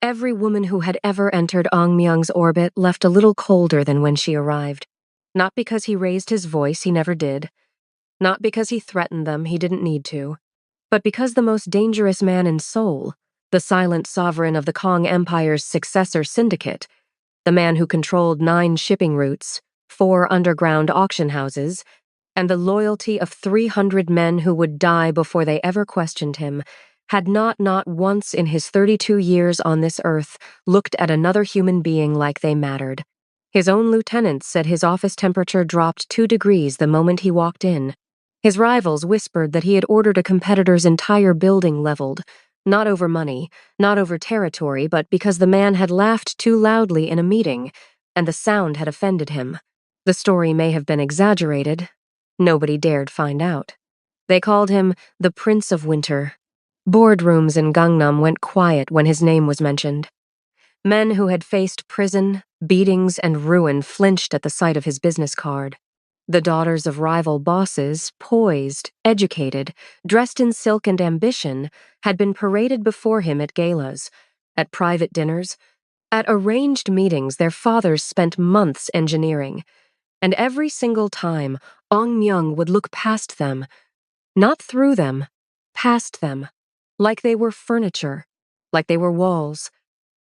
Every woman who had ever entered Ong Myung's orbit left a little colder than when she arrived. Not because he raised his voice, he never did. Not because he threatened them, he didn't need to. But because the most dangerous man in Seoul, the silent sovereign of the Kong Empire's successor syndicate, the man who controlled 9 shipping routes, 4 underground auction houses, and the loyalty of 300 men who would die before they ever questioned him, had not once in his 32 years on this earth looked at another human being like they mattered. His own lieutenants said his office temperature dropped 2 degrees the moment he walked in. His rivals whispered that he had ordered a competitor's entire building leveled, not over money, not over territory, but because the man had laughed too loudly in a meeting, and the sound had offended him. The story may have been exaggerated. Nobody dared find out. They called him the Prince of Winter. Boardrooms in Gangnam went quiet when his name was mentioned. Men who had faced prison, beatings, and ruin flinched at the sight of his business card. The daughters of rival bosses, poised, educated, dressed in silk and ambition, had been paraded before him at galas, at private dinners, at arranged meetings their fathers spent months engineering. And every single time, Ong Myung would look past them, not through them, past them, like they were furniture, like they were walls,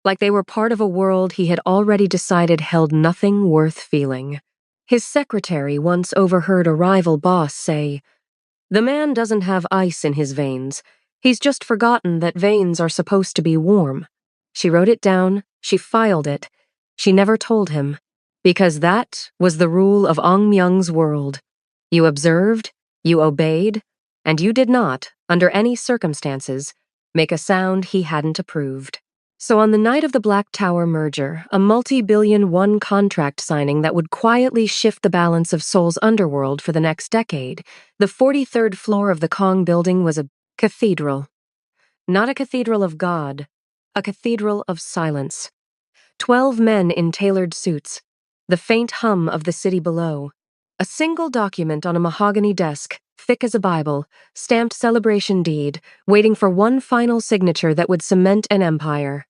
like they were part of a world he had already decided held nothing worth feeling. His secretary once overheard a rival boss say, "The man doesn't have ice in his veins. He's just forgotten that veins are supposed to be warm." She wrote it down, she filed it. She never told him, because that was the rule of Ong Myung's world. You observed, you obeyed, and you did not, under any circumstances, make a sound he hadn't approved. So on the night of the Black Tower merger, a multi-billion-won contract signing that would quietly shift the balance of Seoul's underworld for the next decade, the 43rd floor of the Kong building was a cathedral. Not a cathedral of God, a cathedral of silence. 12 men in tailored suits, the faint hum of the city below. A single document on a mahogany desk, thick as a Bible, stamped celebration deed, waiting for one final signature that would cement an empire.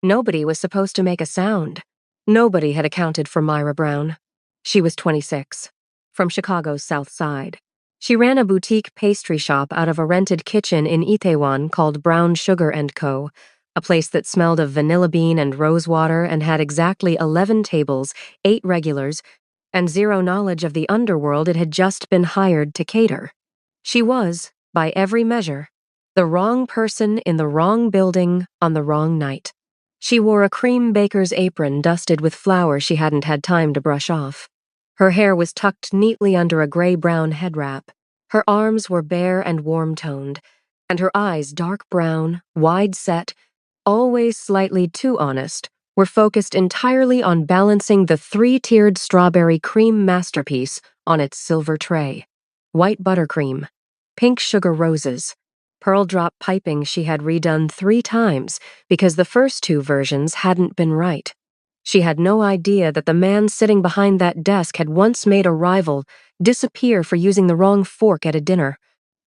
Nobody was supposed to make a sound. Nobody had accounted for Myra Brown. She was 26, from Chicago's South Side. She ran a boutique pastry shop out of a rented kitchen in Itaewon called Brown Sugar & Co., a place that smelled of vanilla bean and rose water and had exactly 11 tables, 8 regulars, and 0 knowledge of the underworld it had just been hired to cater. She was, by every measure, the wrong person in the wrong building on the wrong night. She wore a cream baker's apron dusted with flour she hadn't had time to brush off. Her hair was tucked neatly under a gray-brown head wrap. Her arms were bare and warm-toned, and her eyes, dark brown, wide-set, always slightly too honest, were focused entirely on balancing the 3-tiered strawberry cream masterpiece on its silver tray. White buttercream, pink sugar roses, pearl drop piping she had redone 3 times because the first 2 versions hadn't been right. She had no idea that the man sitting behind that desk had once made a rival disappear for using the wrong fork at a dinner.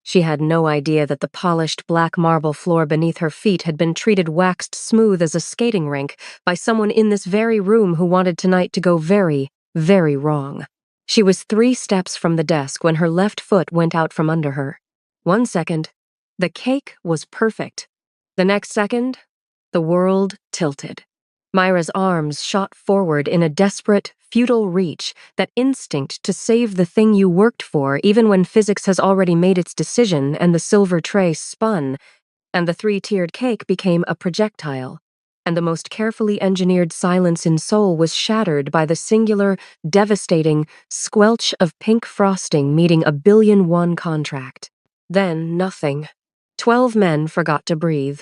She had no idea that the polished black marble floor beneath her feet had been treated waxed smooth as a skating rink by someone in this very room who wanted tonight to go very, very wrong. She was 3 steps from the desk when her left foot went out from under her. 1 second, the cake was perfect. The next second, the world tilted. Myra's arms shot forward in a desperate, futile reach, that instinct to save the thing you worked for even when physics has already made its decision and the silver tray spun, and the 3-tiered cake became a projectile, and the most carefully engineered silence in Seoul was shattered by the singular, devastating squelch of pink frosting meeting a 1 billion won contract. Then nothing. 12 men forgot to breathe.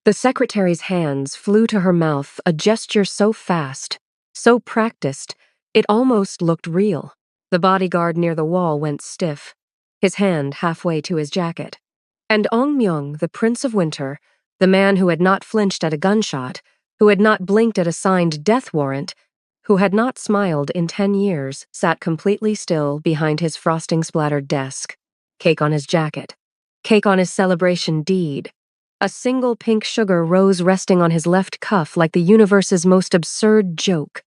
The secretary's hands flew to her mouth, a gesture so fast, so practiced, it almost looked real. The bodyguard near the wall went stiff, his hand halfway to his jacket. And Ong Myung, the Prince of Winter, the man who had not flinched at a gunshot, who had not blinked at a signed death warrant, who had not smiled in 10 years, sat completely still behind his frosting-splattered desk. Cake on his jacket. Cake on his celebration deed. A single pink sugar rose resting on his left cuff like the universe's most absurd joke.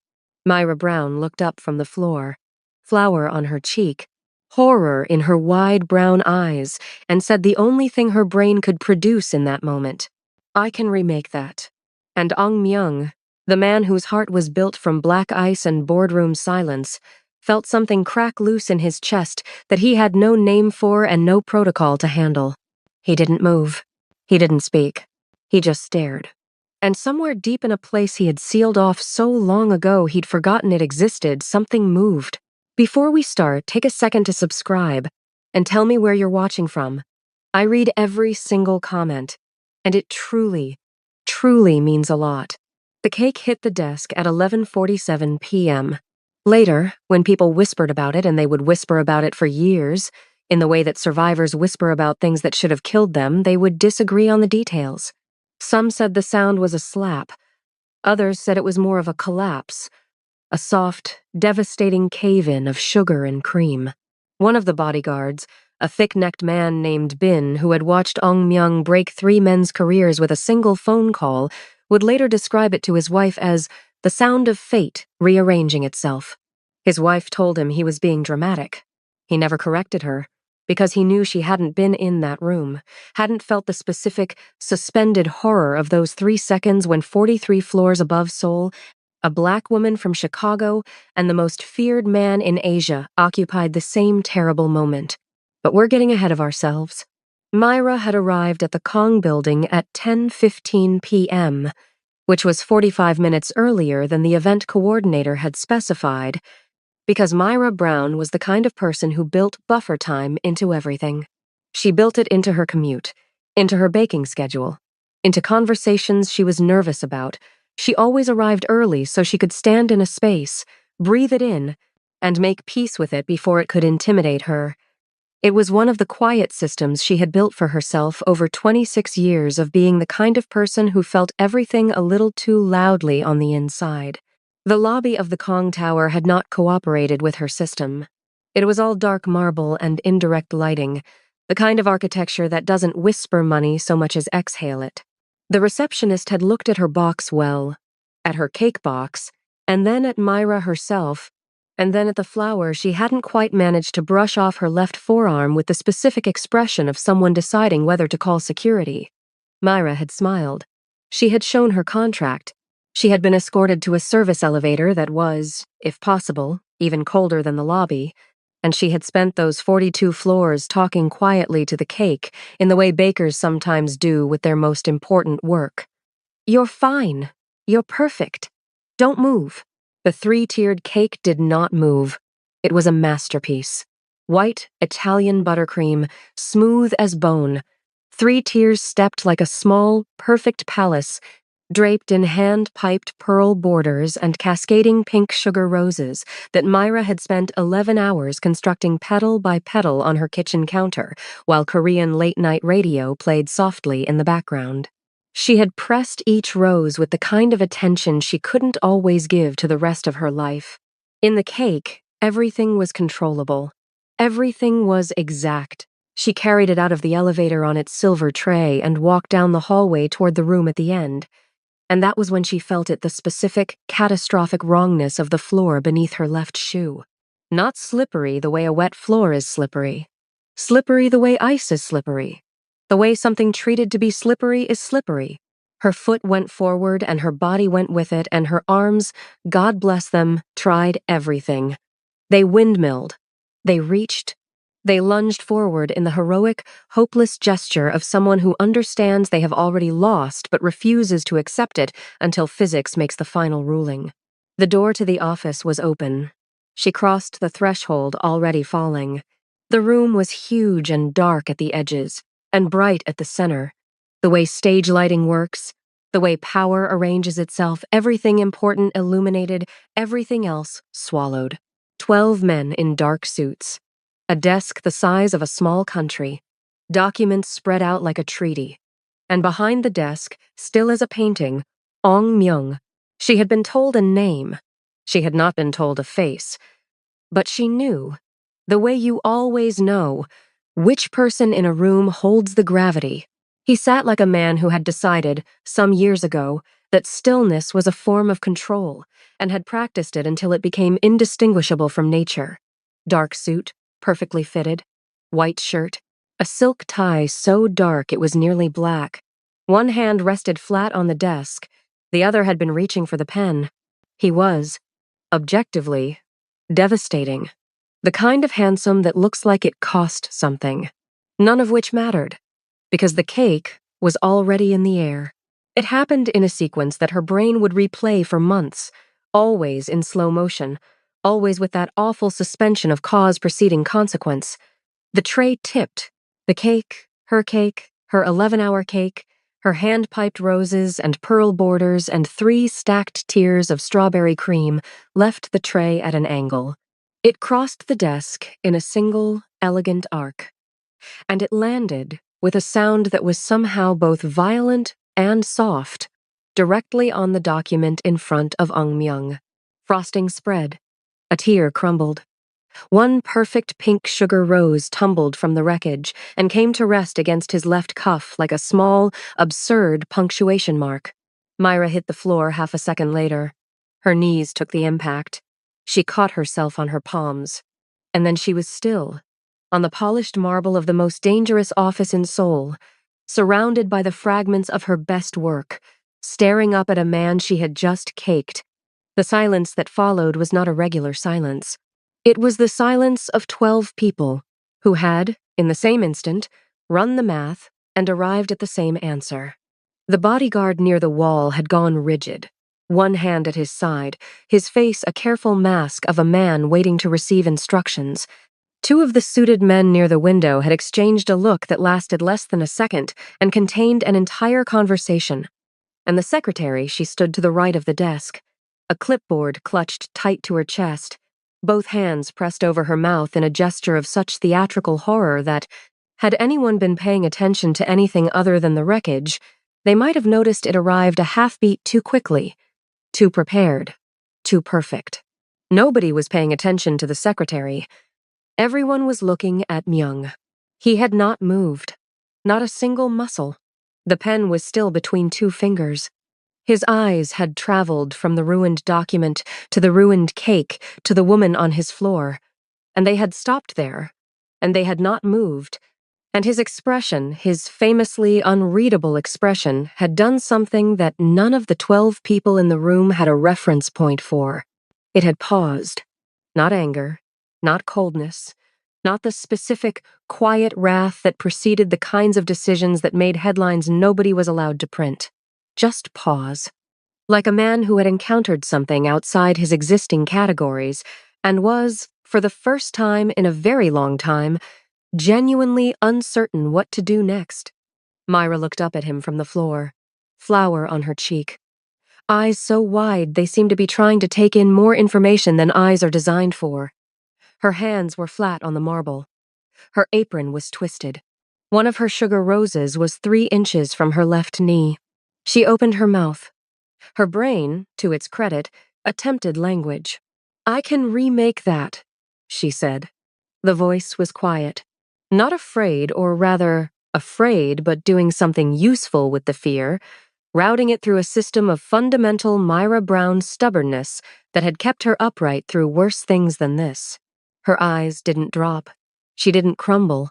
Myra Brown looked up from the floor, flour on her cheek, horror in her wide brown eyes, and said the only thing her brain could produce in that moment. I can remake that. And Ong Myung, the man whose heart was built from black ice and boardroom silence, felt something crack loose in his chest that he had no name for and no protocol to handle. He didn't move. He didn't speak. He just stared. And somewhere deep in a place he had sealed off so long ago he'd forgotten it existed, something moved. Before we start, take a second to subscribe and tell me where you're watching from. I read every single comment, and it truly, truly means a lot. The cake hit the desk at 11:47 p.m. Later, when people whispered about it, and they would whisper about it for years, in the way that survivors whisper about things that should have killed them, they would disagree on the details. Some said the sound was a slap. Others said it was more of a collapse, a soft, devastating cave-in of sugar and cream. One of the bodyguards, a thick-necked man named Bin, who had watched Ong Myung break 3 men's careers with a single phone call, would later describe it to his wife as the sound of fate rearranging itself. His wife told him he was being dramatic. He never corrected her, because he knew she hadn't been in that room, hadn't felt the specific, suspended horror of those 3 seconds when 43 floors above Seoul, a black woman from Chicago and the most feared man in Asia occupied the same terrible moment. But we're getting ahead of ourselves. Myra had arrived at the Kong building at 10:15 p.m., which was 45 minutes earlier than the event coordinator had specified, because Myra Brown was the kind of person who built buffer time into everything. She built it into her commute, into her baking schedule, into conversations she was nervous about. She always arrived early so she could stand in a space, breathe it in, and make peace with it before it could intimidate her. It was one of the quiet systems she had built for herself over 26 years of being the kind of person who felt everything a little too loudly on the inside. The lobby of the Kong Tower had not cooperated with her system. It was all dark marble and indirect lighting, the kind of architecture that doesn't whisper money so much as exhale it. The receptionist had looked at her box well, at her cake box, and then at Myra herself, and then at the flower she hadn't quite managed to brush off her left forearm with the specific expression of someone deciding whether to call security. Myra had smiled. She had shown her contract. She had been escorted to a service elevator that was, if possible, even colder than the lobby, and she had spent those 42 floors talking quietly to the cake in the way bakers sometimes do with their most important work. You're fine. You're perfect. Don't move. The 3-tiered cake did not move. It was a masterpiece. White Italian buttercream, smooth as bone. 3 tiers stepped like a small, perfect palace, draped in hand-piped pearl borders and cascading pink sugar roses that Myra had spent 11 hours constructing petal by petal on her kitchen counter, while Korean late-night radio played softly in the background. She had pressed each rose with the kind of attention she couldn't always give to the rest of her life. In the cake, everything was controllable. Everything was exact. She carried it out of the elevator on its silver tray and walked down the hallway toward the room at the end. And that was when she felt it, the specific, catastrophic wrongness of the floor beneath her left shoe. Not slippery the way a wet floor is slippery. Slippery the way ice is slippery. The way something treated to be slippery is slippery. Her foot went forward and her body went with it, and her arms, God bless them, tried everything. They windmilled. They reached. They lunged forward in the heroic, hopeless gesture of someone who understands they have already lost but refuses to accept it until physics makes the final ruling. The door to the office was open. She crossed the threshold, already falling. The room was huge and dark at the edges, and bright at the center. The way stage lighting works, the way power arranges itself, everything important illuminated, everything else swallowed. 12 men in dark suits. A desk the size of a small country. Documents spread out like a treaty. And behind the desk, still as a painting, Ong Myung. She had been told a name. She had not been told a face. But she knew, the way you always know, which person in a room holds the gravity. He sat like a man who had decided, some years ago, that stillness was a form of control, and had practiced it until it became indistinguishable from nature. Dark suit, perfectly fitted, white shirt, a silk tie so dark it was nearly black. One hand rested flat on the desk, the other had been reaching for the pen. He was, objectively, devastating. The kind of handsome that looks like it cost something. None of which mattered, because the cake was already in the air. It happened in a sequence that her brain would replay for months, always in slow motion, always with that awful suspension of cause preceding consequence. The tray tipped. The cake, her 11-hour cake, her hand-piped roses and pearl borders and 3 stacked tiers of strawberry cream left the tray at an angle. It crossed the desk in a single, elegant arc. And it landed with a sound that was somehow both violent and soft, directly on the document in front of Myung. Frosting spread. A tear crumbled. One perfect pink sugar rose tumbled from the wreckage and came to rest against his left cuff like a small, absurd punctuation mark. Myra hit the floor half a second later. Her knees took the impact. She caught herself on her palms. And then she was still, on the polished marble of the most dangerous office in Seoul, surrounded by the fragments of her best work, staring up at a man she had just caked. The silence that followed was not a regular silence. It was the silence of 12 people who had, in the same instant, run the math and arrived at the same answer. The bodyguard near the wall had gone rigid, one hand at his side, his face a careful mask of a man waiting to receive instructions. 2 of the suited men near the window had exchanged a look that lasted less than a second and contained an entire conversation. And the secretary, she stood to the right of the desk, a clipboard clutched tight to her chest, both hands pressed over her mouth in a gesture of such theatrical horror that, had anyone been paying attention to anything other than the wreckage, they might have noticed it arrived a half-beat too quickly, too prepared, too perfect. Nobody was paying attention to the secretary. Everyone was looking at Myung. He had not moved. Not a single muscle. The pen was still between 2 fingers. His eyes had traveled from the ruined document to the ruined cake to the woman on his floor, and they had stopped there, and they had not moved, and his expression, his famously unreadable expression, had done something that none of the 12 people in the room had a reference point for. It had paused. Not anger, not coldness, not the specific, quiet wrath that preceded the kinds of decisions that made headlines nobody was allowed to print. Just pause. Like a man who had encountered something outside his existing categories and was, for the first time in a very long time, genuinely uncertain what to do next. Myra looked up at him from the floor, flour on her cheek. Eyes so wide they seemed to be trying to take in more information than eyes are designed for. Her hands were flat on the marble. Her apron was twisted. One of her sugar roses was 3 inches from her left knee. She opened her mouth. Her brain, to its credit, attempted language. "I can remake that," she said. The voice was quiet. Not afraid, or rather, afraid but doing something useful with the fear, routing it through a system of fundamental Myra Brown stubbornness that had kept her upright through worse things than this. Her eyes didn't drop. She didn't crumble.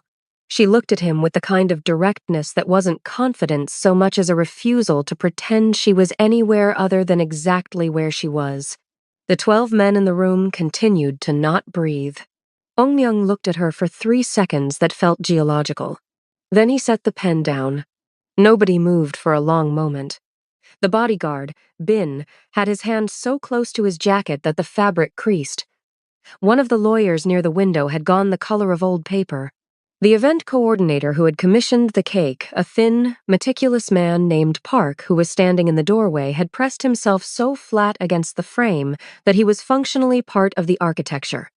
She looked at him with the kind of directness that wasn't confidence so much as a refusal to pretend she was anywhere other than exactly where she was. The 12 men in the room continued to not breathe. Myung looked at her for 3 seconds that felt geological. Then he set the pen down. Nobody moved for a long moment. The bodyguard, Bin, had his hand so close to his jacket that the fabric creased. One of the lawyers near the window had gone the color of old paper. The event coordinator who had commissioned the cake, a thin, meticulous man named Park who was standing in the doorway, had pressed himself so flat against the frame that he was functionally part of the architecture.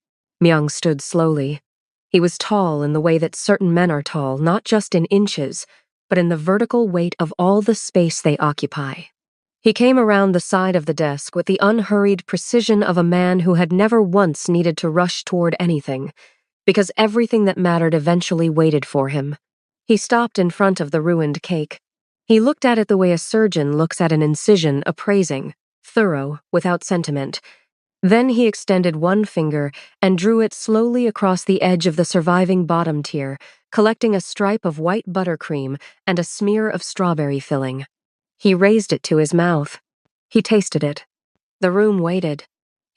Myung stood slowly. He was tall in the way that certain men are tall, not just in inches, but in the vertical weight of all the space they occupy. He came around the side of the desk with the unhurried precision of a man who had never once needed to rush toward anything, because everything that mattered eventually waited for him. He stopped in front of the ruined cake. He looked at it the way a surgeon looks at an incision, appraising, thorough, without sentiment. Then he extended one finger and drew it slowly across the edge of the surviving bottom tier, collecting a stripe of white buttercream and a smear of strawberry filling. He raised it to his mouth. He tasted it. The room waited.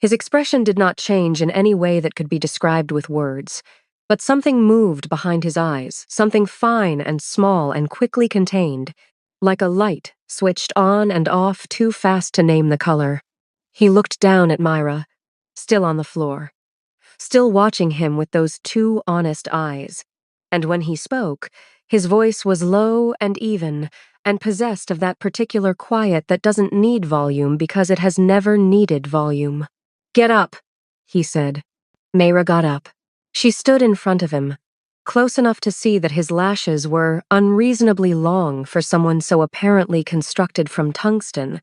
His expression did not change in any way that could be described with words, but something moved behind his eyes, something fine and small and quickly contained, like a light switched on and off too fast to name the color. He looked down at Myra, still on the floor, still watching him with those two honest eyes, and when he spoke, his voice was low and even, and possessed of that particular quiet that doesn't need volume because it has never needed volume. "Get up," he said. Myra got up. She stood in front of him, close enough to see that his lashes were unreasonably long for someone so apparently constructed from tungsten,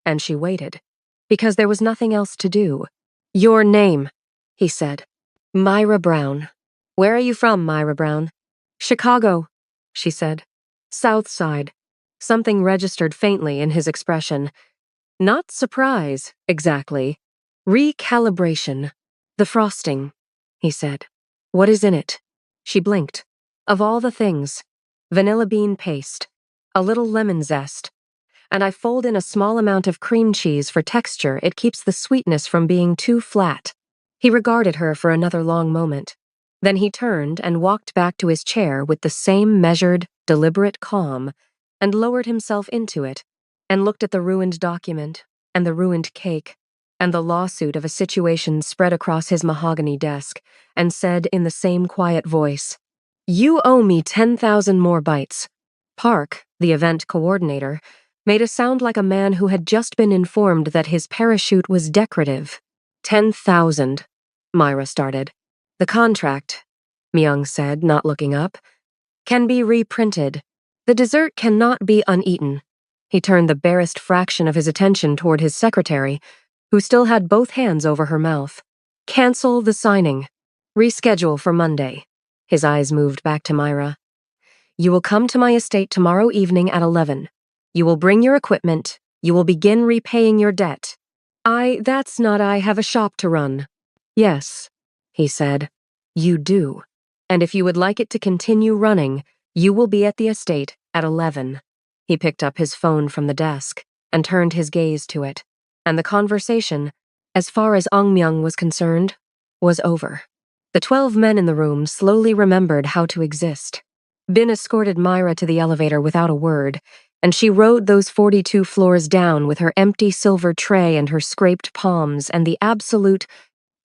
and she waited, because there was nothing else to do. "Your name," he said. "Myra Brown." "Where are you from, Myra Brown?" "Chicago," she said. "South Side." Something registered faintly in his expression. Not surprise, exactly. Recalibration. "The frosting," he said. "What is in it?" She blinked. "Of all the things. Vanilla bean paste. A little lemon zest. And I fold in a small amount of cream cheese for texture. It keeps the sweetness from being too flat." He regarded her for another long moment. Then he turned and walked back to his chair with the same measured, deliberate calm, and lowered himself into it, and looked at the ruined document, and the ruined cake, and the lawsuit of a situation spread across his mahogany desk, and said in the same quiet voice, "You owe me 10,000 more bites." Park, the event coordinator, made a sound like a man who had just been informed that his parachute was decorative. 10,000, Myra started. "The contract," Myung said, not looking up, "can be reprinted. The dessert cannot be uneaten." He turned the barest fraction of his attention toward his secretary, who still had both hands over her mouth. "Cancel the signing. Reschedule for Monday." His eyes moved back to Myra. "You will come to my estate tomorrow evening at 11. You will bring your equipment. You will begin repaying your debt." I have a shop to run." "Yes," he said, "you do. And if you would like it to continue running, you will be at the estate at 11. He picked up his phone from the desk and turned his gaze to it, and the conversation, as far as Ong Myung was concerned, was over. The 12 men in the room slowly remembered how to exist. Bin escorted Myra to the elevator without a word, and she rode those 42 floors down with her empty silver tray and her scraped palms and the absolute,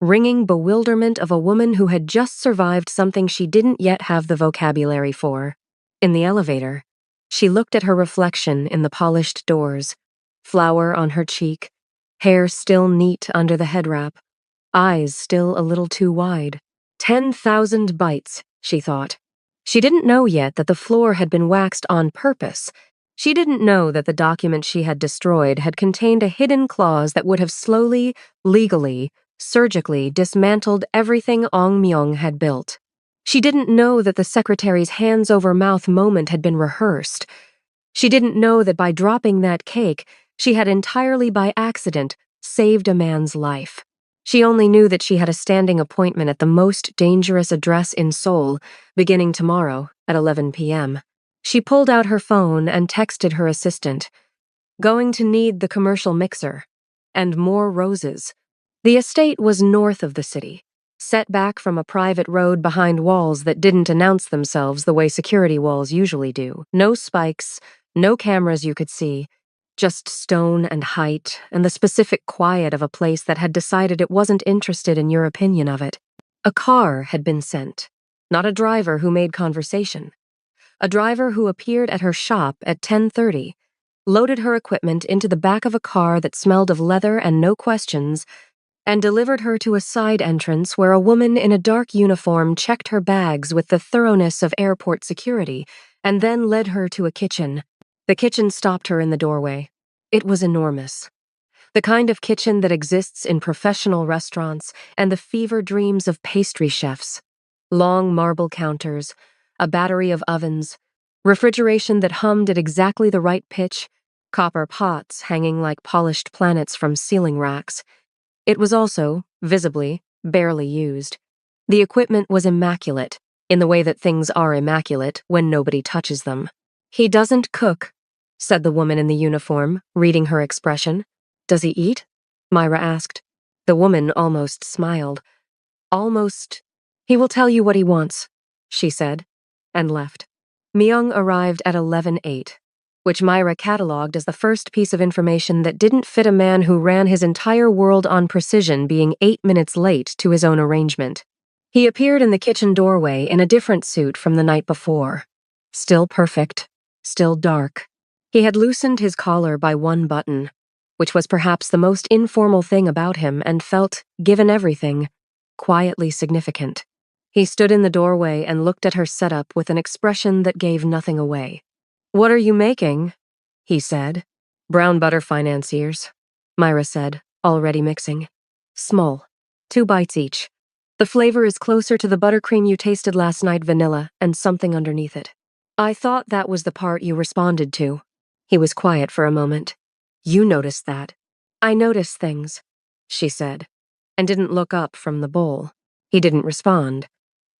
ringing bewilderment of a woman who had just survived something she didn't yet have the vocabulary for. In the elevator, she looked at her reflection in the polished doors, flower on her cheek, hair still neat under the head wrap, eyes still a little too wide. 10,000 bites, she thought. She didn't know yet that the floor had been waxed on purpose. She didn't know that the document she had destroyed had contained a hidden clause that would have slowly, legally, surgically dismantled everything Ong Myung had built. She didn't know that the secretary's hands-over-mouth moment had been rehearsed. She didn't know that by dropping that cake, she had entirely by accident saved a man's life. She only knew that she had a standing appointment at the most dangerous address in Seoul, beginning tomorrow at 11 p.m. She pulled out her phone and texted her assistant, "Going to need the commercial mixer. And more roses." The estate was north of the city, set back from a private road behind walls that didn't announce themselves the way security walls usually do. No spikes, no cameras you could see, just stone and height and the specific quiet of a place that had decided it wasn't interested in your opinion of it. A car had been sent, not a driver who made conversation. A driver who appeared at her shop at 10:30, loaded her equipment into the back of a car that smelled of leather and no questions, and delivered her to a side entrance where a woman in a dark uniform checked her bags with the thoroughness of airport security, and then led her to a kitchen. The kitchen stopped her in the doorway. It was enormous. The kind of kitchen that exists in professional restaurants and the fever dreams of pastry chefs. Long marble counters, a battery of ovens, refrigeration that hummed at exactly the right pitch, copper pots hanging like polished planets from ceiling racks. It was also, visibly, barely used. The equipment was immaculate, in the way that things are immaculate when nobody touches them. "He doesn't cook," said the woman in the uniform, reading her expression. "Does he eat?" Myra asked. The woman almost smiled. Almost. "He will tell you what he wants," she said, and left. Myung arrived at 11:08, which Myra catalogued as the first piece of information that didn't fit a man who ran his entire world on precision being 8 minutes late to his own arrangement. He appeared in the kitchen doorway in a different suit from the night before. Still perfect, still dark. He had loosened his collar by one button, which was perhaps the most informal thing about him and felt, given everything, quietly significant. He stood in the doorway and looked at her setup with an expression that gave nothing away. "What are you making?" he said. "Brown butter financiers," Myra said, already mixing. "Small. 2 bites each. The flavor is closer to the buttercream you tasted last night, vanilla, and something underneath it." "I thought that was the part you responded to." He was quiet for a moment. "You noticed that." "I notice things," she said, and didn't look up from the bowl. He didn't respond.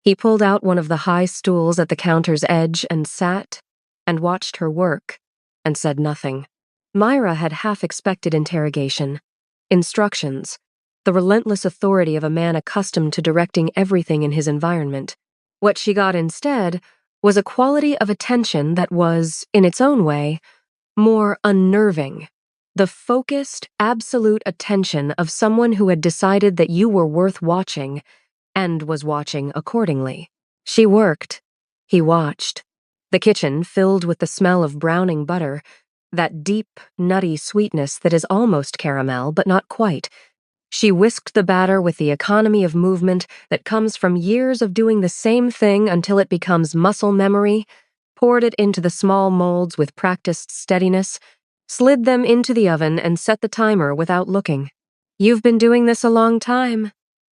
He pulled out one of the high stools at the counter's edge and sat and watched her work and said nothing. Myra had half expected interrogation, instructions, the relentless authority of a man accustomed to directing everything in his environment. What she got instead was a quality of attention that was, in its own way, more unnerving. The focused, absolute attention of someone who had decided that you were worth watching and was watching accordingly. She worked. He watched. The kitchen filled with the smell of browning butter, that deep, nutty sweetness that is almost caramel, but not quite. She whisked the batter with the economy of movement that comes from years of doing the same thing until it becomes muscle memory, poured it into the small molds with practiced steadiness, slid them into the oven and set the timer without looking. "You've been doing this a long time,"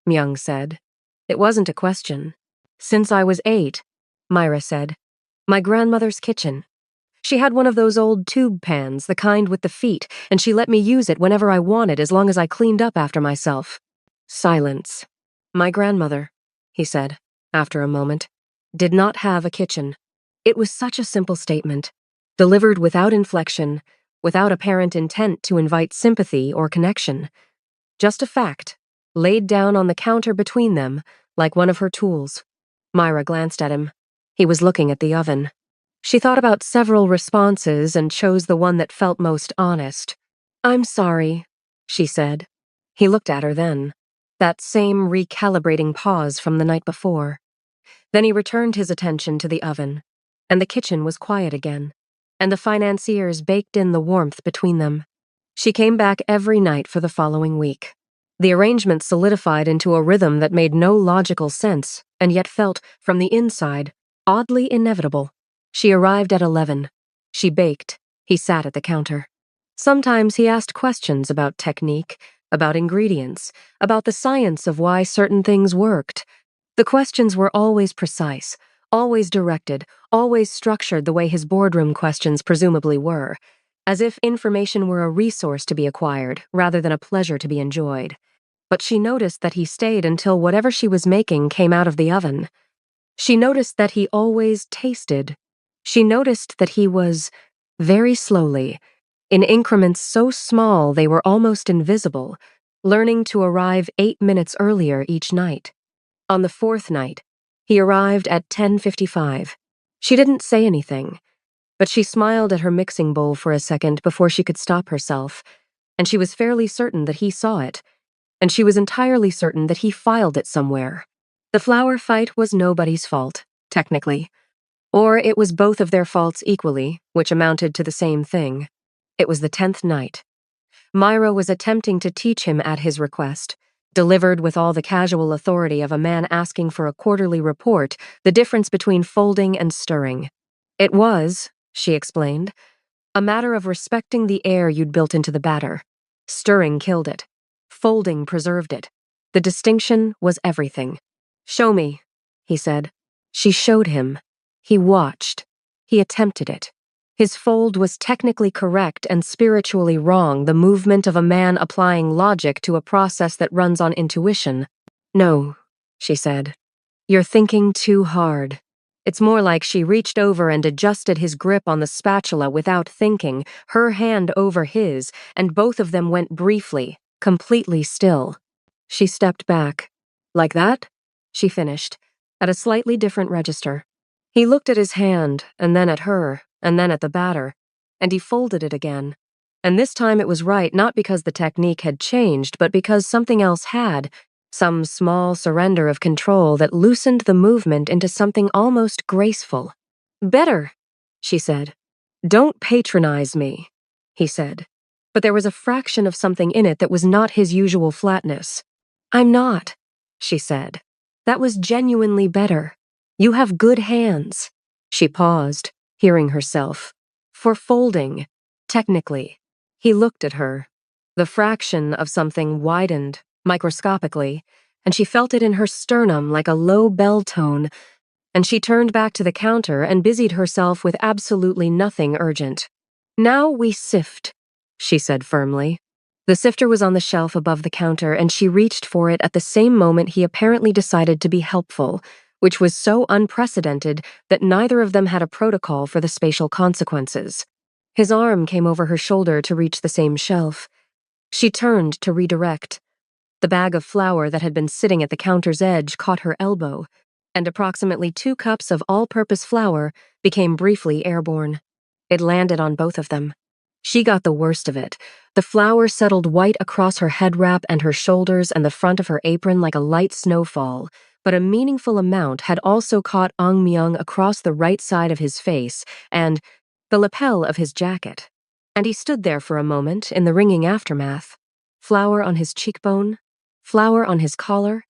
Myung said. It wasn't a question. "Since I was 8, Myra said. "My grandmother's kitchen. She had one of those old tube pans, the kind with the feet, and she let me use it whenever I wanted as long as I cleaned up after myself." Silence. "My grandmother," he said, after a moment, "did not have a kitchen." It was such a simple statement, delivered without inflection, without apparent intent to invite sympathy or connection. Just a fact, laid down on the counter between them, like one of her tools. Myra glanced at him. He was looking at the oven. She thought about several responses and chose the one that felt most honest. "I'm sorry," she said. He looked at her then. That same recalibrating pause from the night before. Then he returned his attention to the oven, and the kitchen was quiet again, and the financiers baked in the warmth between them. She came back every night for the following week. The arrangement solidified into a rhythm that made no logical sense, and yet felt, from the inside, oddly inevitable. She arrived at 11. She baked. He sat at the counter. Sometimes he asked questions about technique, about ingredients, about the science of why certain things worked. The questions were always precise, always directed, always structured the way his boardroom questions presumably were, as if information were a resource to be acquired rather than a pleasure to be enjoyed. But she noticed that he stayed until whatever she was making came out of the oven. She noticed that he always tasted. She noticed that he was, very slowly, in increments so small they were almost invisible, learning to arrive 8 minutes earlier each night. On the 4th night, he arrived at 10:55. She didn't say anything, but she smiled at her mixing bowl for a second before she could stop herself, and she was fairly certain that he saw it, and she was entirely certain that he filed it somewhere. The flour fight was nobody's fault, technically. Or it was both of their faults equally, which amounted to the same thing. It was the 10th night. Myra was attempting to teach him at his request, delivered with all the casual authority of a man asking for a quarterly report, the difference between folding and stirring. It was, she explained, a matter of respecting the air you'd built into the batter. Stirring killed it. Folding preserved it. The distinction was everything. "Show me," he said. She showed him. He watched. He attempted it. His fold was technically correct and spiritually wrong, the movement of a man applying logic to a process that runs on intuition. "No," she said. "You're thinking too hard." It's more like she reached over and adjusted his grip on the spatula without thinking, her hand over his, and both of them went briefly, completely still. She stepped back. "Like that?" she finished, at a slightly different register. He looked at his hand, and then at her, and then at the batter, and he folded it again. And this time it was right, not because the technique had changed, but because something else had, some small surrender of control that loosened the movement into something almost graceful. "Better," she said. "Don't patronize me," he said. But there was a fraction of something in it that was not his usual flatness. "I'm not," she said. "That was genuinely better. You have good hands." She paused, hearing herself. "For folding, technically." He looked at her. The fraction of something widened, microscopically, and she felt it in her sternum like a low bell tone, and she turned back to the counter and busied herself with absolutely nothing urgent. "Now we sift," she said firmly. The sifter was on the shelf above the counter, and she reached for it at the same moment he apparently decided to be helpful, which was so unprecedented that neither of them had a protocol for the spatial consequences. His arm came over her shoulder to reach the same shelf. She turned to redirect. The bag of flour that had been sitting at the counter's edge caught her elbow, and approximately 2 cups of all-purpose flour became briefly airborne. It landed on both of them. She got the worst of it. The flour settled white across her head wrap and her shoulders and the front of her apron like a light snowfall, but a meaningful amount had also caught Ong Myung across the right side of his face and the lapel of his jacket. And he stood there for a moment in the ringing aftermath. Flour on his cheekbone, flour on his collar,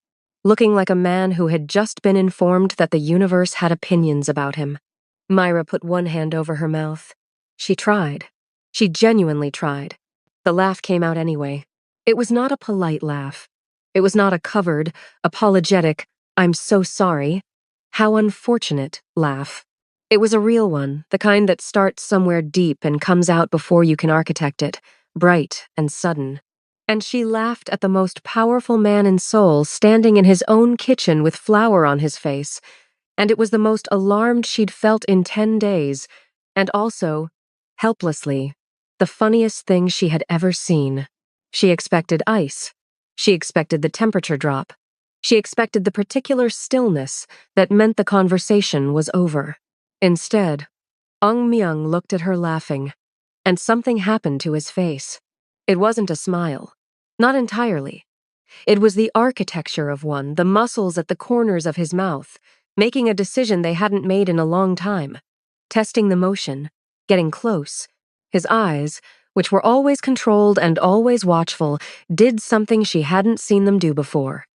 looking like a man who had just been informed that the universe had opinions about him. Myra put one hand over her mouth. She tried. She genuinely tried. The laugh came out anyway. It was not a polite laugh. It was not a covered, apologetic, "I'm so sorry, how unfortunate" laugh. It was a real one, the kind that starts somewhere deep and comes out before you can architect it, bright and sudden. And she laughed at the most powerful man in Seoul standing in his own kitchen with flour on his face, and it was the most alarmed she'd felt in 10 days, and also, helplessly, the funniest thing she had ever seen. She expected ice. She expected the temperature drop. She expected the particular stillness that meant the conversation was over. Instead, Ong Myung looked at her laughing, and something happened to his face. It wasn't a smile. Not entirely. It was the architecture of one, the muscles at the corners of his mouth, making a decision they hadn't made in a long time. Testing the motion, getting close. His eyes, which were always controlled and always watchful, did something she hadn't seen them do before.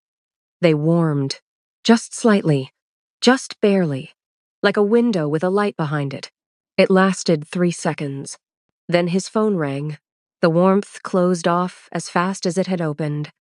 They warmed. Just slightly. Just barely. Like a window with a light behind it. It lasted 3 seconds. Then his phone rang. The warmth closed off as fast as it had opened.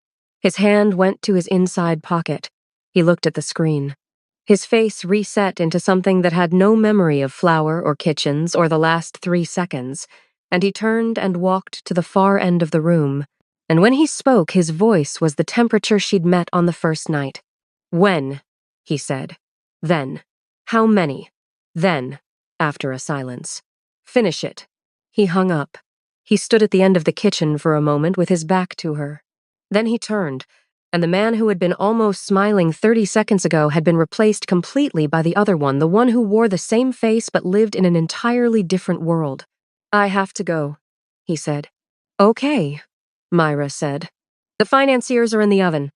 His hand went to his inside pocket. He looked at the screen. His face reset into something that had no memory of flour or kitchens or the last 3 seconds, and he turned and walked to the far end of the room. And when he spoke, his voice was the temperature she'd met on the first night. "When?" he said. "Then. How many?" Then, after a silence. "Finish it." He hung up. He stood at the end of the kitchen for a moment with his back to her. Then he turned, and the man who had been almost smiling 30 seconds ago had been replaced completely by the other one, the one who wore the same face but lived in an entirely different world. "I have to go," he said. "Okay," Myra said. "The financiers are in the oven.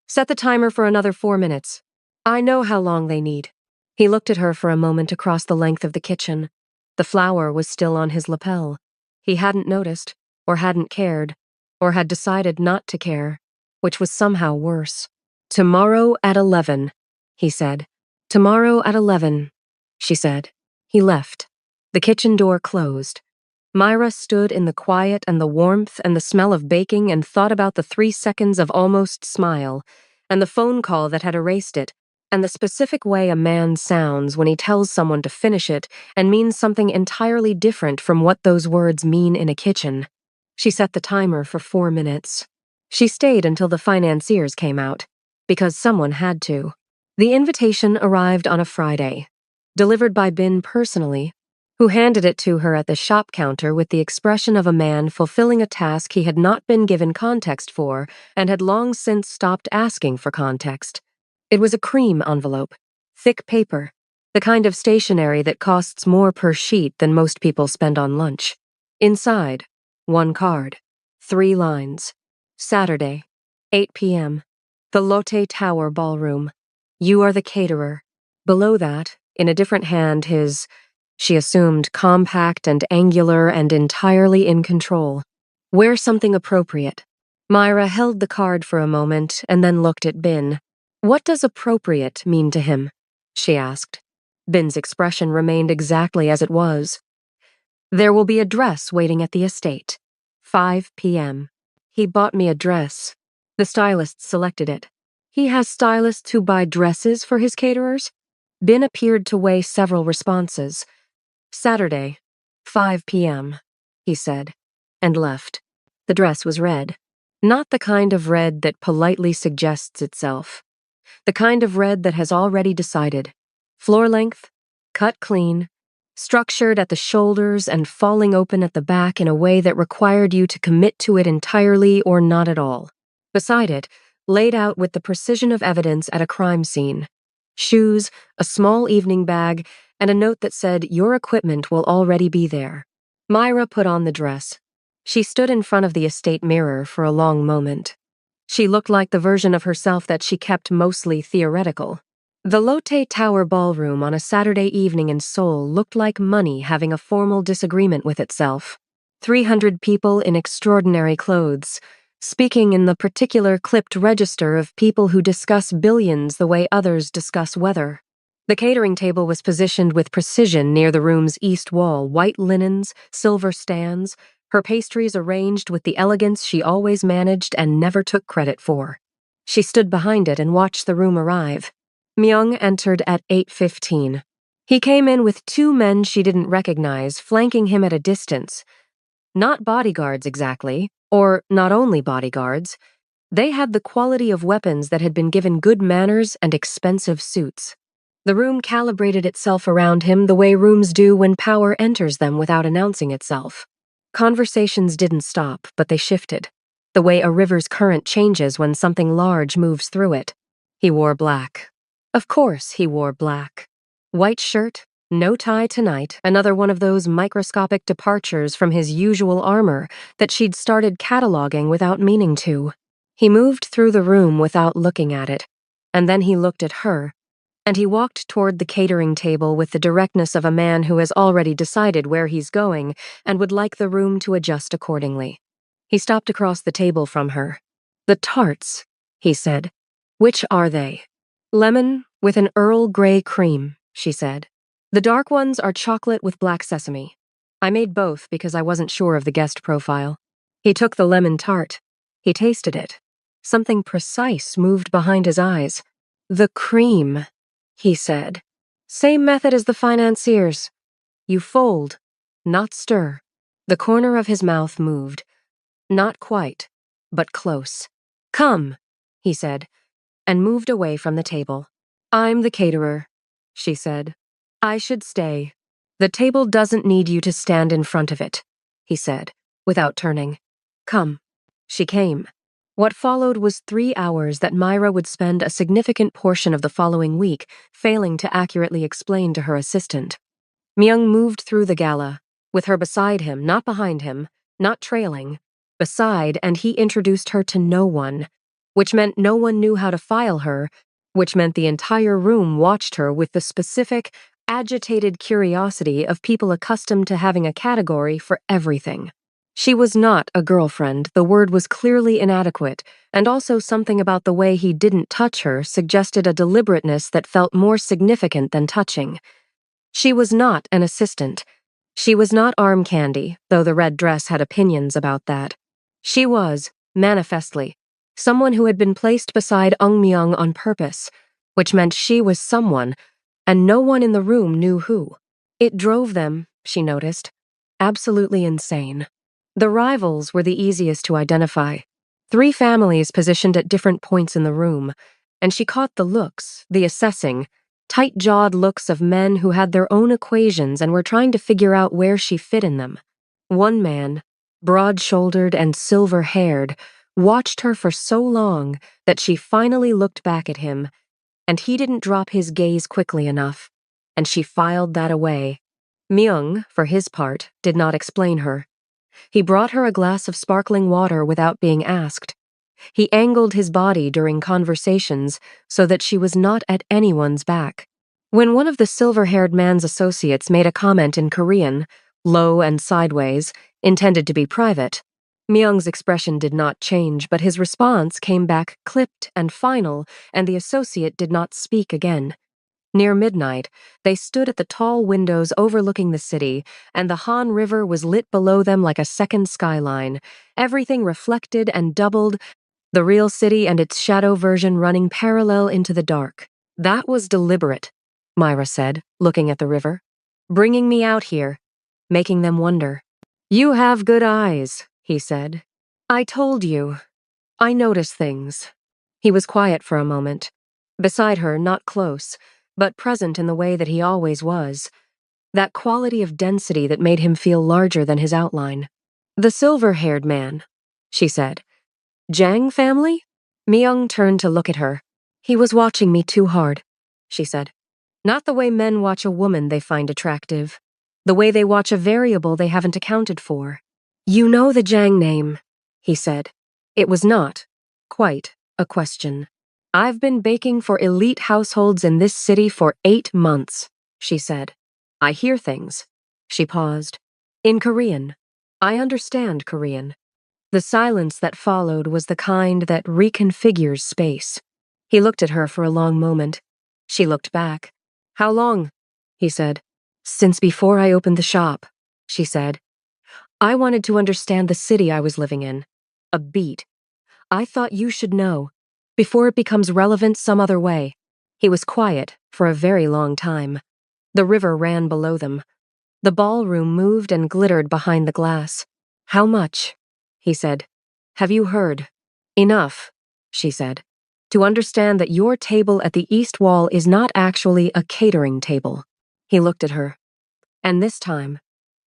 Set the timer for another 4 minutes. I know how long they need." He looked at her for a moment across the length of the kitchen. The flour was still on his lapel. He hadn't noticed, or hadn't cared, or had decided not to care, which was somehow worse. "Tomorrow at 11, he said. "Tomorrow at 11, she said. He left. The kitchen door closed. Myra stood in the quiet and the warmth and the smell of baking and thought about the 3 seconds of almost smile, and the phone call that had erased it, and the specific way a man sounds when he tells someone to finish it and means something entirely different from what those words mean in a kitchen. She set the timer for 4 minutes. She stayed until the financiers came out, because someone had to. The invitation arrived on a Friday, delivered by Bin personally, who handed it to her at the shop counter with the expression of a man fulfilling a task he had not been given context for and had long since stopped asking for context. It was a cream envelope, thick paper, the kind of stationery that costs more per sheet than most people spend on lunch. Inside, 1 card, 3 lines. Saturday, 8 p.m. The Lotte Tower Ballroom. You are the caterer. Below that, in a different hand, his, she assumed, compact and angular and entirely in control. Wear something appropriate. Myra held the card for a moment and then looked at Bin. What does appropriate mean to him? She asked. Bin's expression remained exactly as it was. There will be a dress waiting at the estate. 5 p.m. He bought me a dress. The stylist selected it. He has stylists who buy dresses for his caterers? Bin appeared to weigh several responses. Saturday, 5 p.m., he said, and left. The dress was red. Not the kind of red that politely suggests itself. The kind of red that has already decided. Floor length, cut clean, structured at the shoulders and falling open at the back in a way that required you to commit to it entirely or not at all. Beside it, laid out with the precision of evidence at a crime scene. Shoes, a small evening bag, and a note that said, "Your equipment will already be there." Myra put on the dress. She stood in front of the estate mirror for a long moment. She looked like the version of herself that she kept mostly theoretical. The Lotte Tower Ballroom on a Saturday evening in Seoul looked like money having a formal disagreement with itself. 300 people in extraordinary clothes, speaking in the particular clipped register of people who discuss billions the way others discuss weather. The catering table was positioned with precision near the room's east wall, white linens, silver stands, her pastries arranged with the elegance she always managed and never took credit for. She stood behind it and watched the room arrive. Myung entered at 8:15. He came in with 2 men she didn't recognize, flanking him at a distance. Not bodyguards exactly, or not only bodyguards. They had the quality of weapons that had been given good manners and expensive suits. The room calibrated itself around him the way rooms do when power enters them without announcing itself. Conversations didn't stop, but they shifted, the way a river's current changes when something large moves through it. He wore black. Of course he wore black. White shirt, no tie tonight, another one of those microscopic departures from his usual armor that she'd started cataloging without meaning to. He moved through the room without looking at it, and then he looked at her, and he walked toward the catering table with the directness of a man who has already decided where he's going and would like the room to adjust accordingly. He stopped across the table from her. "The tarts," he said. "Which are they?" "Lemon with an Earl Grey cream," she said. "The dark ones are chocolate with black sesame. I made both because I wasn't sure of the guest profile." He took the lemon tart. He tasted it. Something precise moved behind his eyes. "The cream," he said. "Same method as the financiers. You fold, not stir." The corner of his mouth moved. Not quite, but close. "Come," he said, and moved away from the table. "I'm the caterer," she said. "I should stay. The table doesn't need you to stand in front of it," he said, without turning. "Come." She came. What followed was 3 hours that Myra would spend a significant portion of the following week failing to accurately explain to her assistant. Myung moved through the gala, with her beside him, not behind him, not trailing, beside, and he introduced her to no one, which meant no one knew how to file her, which meant the entire room watched her with the specific, agitated curiosity of people accustomed to having a category for everything. She was not a girlfriend, the word was clearly inadequate, and also something about the way he didn't touch her suggested a deliberateness that felt more significant than touching. She was not an assistant. She was not arm candy, though the red dress had opinions about that. She was, manifestly, someone who had been placed beside Eung Myung on purpose, which meant she was someone, and no one in the room knew who. It drove them, she noticed, absolutely insane. The rivals were the easiest to identify. 3 families positioned at different points in the room, and she caught the looks, the assessing, tight-jawed looks of men who had their own equations and were trying to figure out where she fit in them. One man, broad-shouldered and silver-haired, watched her for so long that she finally looked back at him, and he didn't drop his gaze quickly enough, and she filed that away. Myung, for his part, did not explain her. He brought her a glass of sparkling water without being asked. He angled his body during conversations so that she was not at anyone's back. When one of the silver-haired man's associates made a comment in Korean, low and sideways, intended to be private, Myung's expression did not change, but his response came back clipped and final, and the associate did not speak again. Near midnight, they stood at the tall windows overlooking the city, and the Han River was lit below them like a second skyline, everything reflected and doubled, the real city and its shadow version running parallel into the dark. That was deliberate, Myra said, looking at the river. Bringing me out here, making them wonder. You have good eyes, he said. I told you. I notice things. He was quiet for a moment. Beside her, not close, but present in the way that he always was. That quality of density that made him feel larger than his outline. The silver-haired man, she said. Jang family? Myung turned to look at her. He was watching me too hard, she said. Not the way men watch a woman they find attractive. The way they watch a variable they haven't accounted for. You know the Jang name, he said. It was not, quite, a question. I've been baking for elite households in this city for 8 months, she said. I hear things. She paused. In Korean. I understand Korean. The silence that followed was the kind that reconfigures space. He looked at her for a long moment. She looked back. How long? He said. Since before I opened the shop, she said. I wanted to understand the city I was living in. A beat. I thought you should know, before it becomes relevant some other way. He was quiet for a very long time. The river ran below them. The ballroom moved and glittered behind the glass. How much? He said. Have you heard? Enough, she said, to understand that your table at the east wall is not actually a catering table. He looked at her. And this time,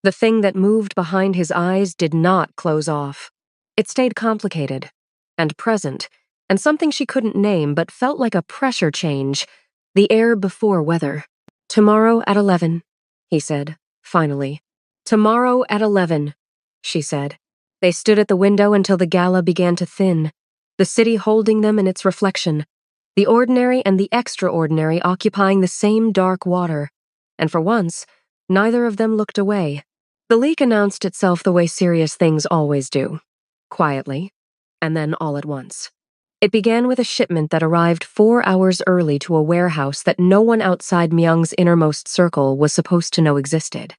the thing that moved behind his eyes did not close off. It stayed complicated and present, and something she couldn't name but felt like a pressure change, the air before weather. Tomorrow at 11, he said, finally. Tomorrow at 11, she said. They stood at the window until the gala began to thin, the city holding them in its reflection, the ordinary and the extraordinary occupying the same dark water, and for once, neither of them looked away. The leak announced itself the way serious things always do, quietly, and then all at once. It began with a shipment that arrived 4 hours early to a warehouse that no one outside Myung's innermost circle was supposed to know existed.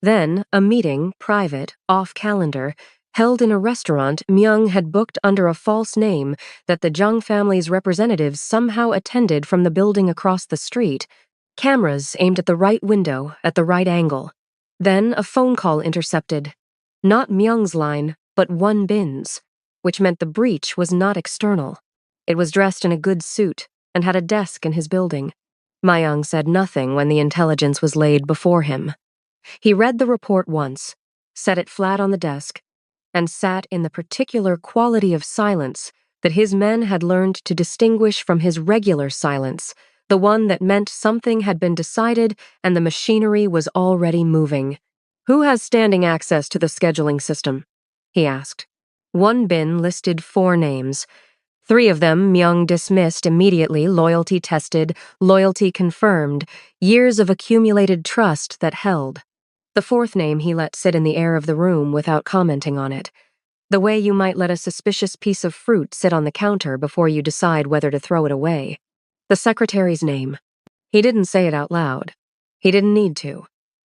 Then, a meeting, private, off-calendar, held in a restaurant Myung had booked under a false name that the Jung family's representatives somehow attended from the building across the street, cameras aimed at the right window, at the right angle. Then a phone call intercepted. Not Myung's line, but Won Bin's, which meant the breach was not external. It was dressed in a good suit and had a desk in his building. Myung said nothing when the intelligence was laid before him. He read the report once, set it flat on the desk, and sat in the particular quality of silence that his men had learned to distinguish from his regular silence, the one that meant something had been decided and the machinery was already moving. Who has standing access to the scheduling system? He asked. Won Bin listed 4 names. 3 of them Myung dismissed immediately, loyalty tested, loyalty confirmed, years of accumulated trust that held. The 4th name he let sit in the air of the room without commenting on it. The way you might let a suspicious piece of fruit sit on the counter before you decide whether to throw it away. The secretary's name. He didn't say it out loud. He didn't need to.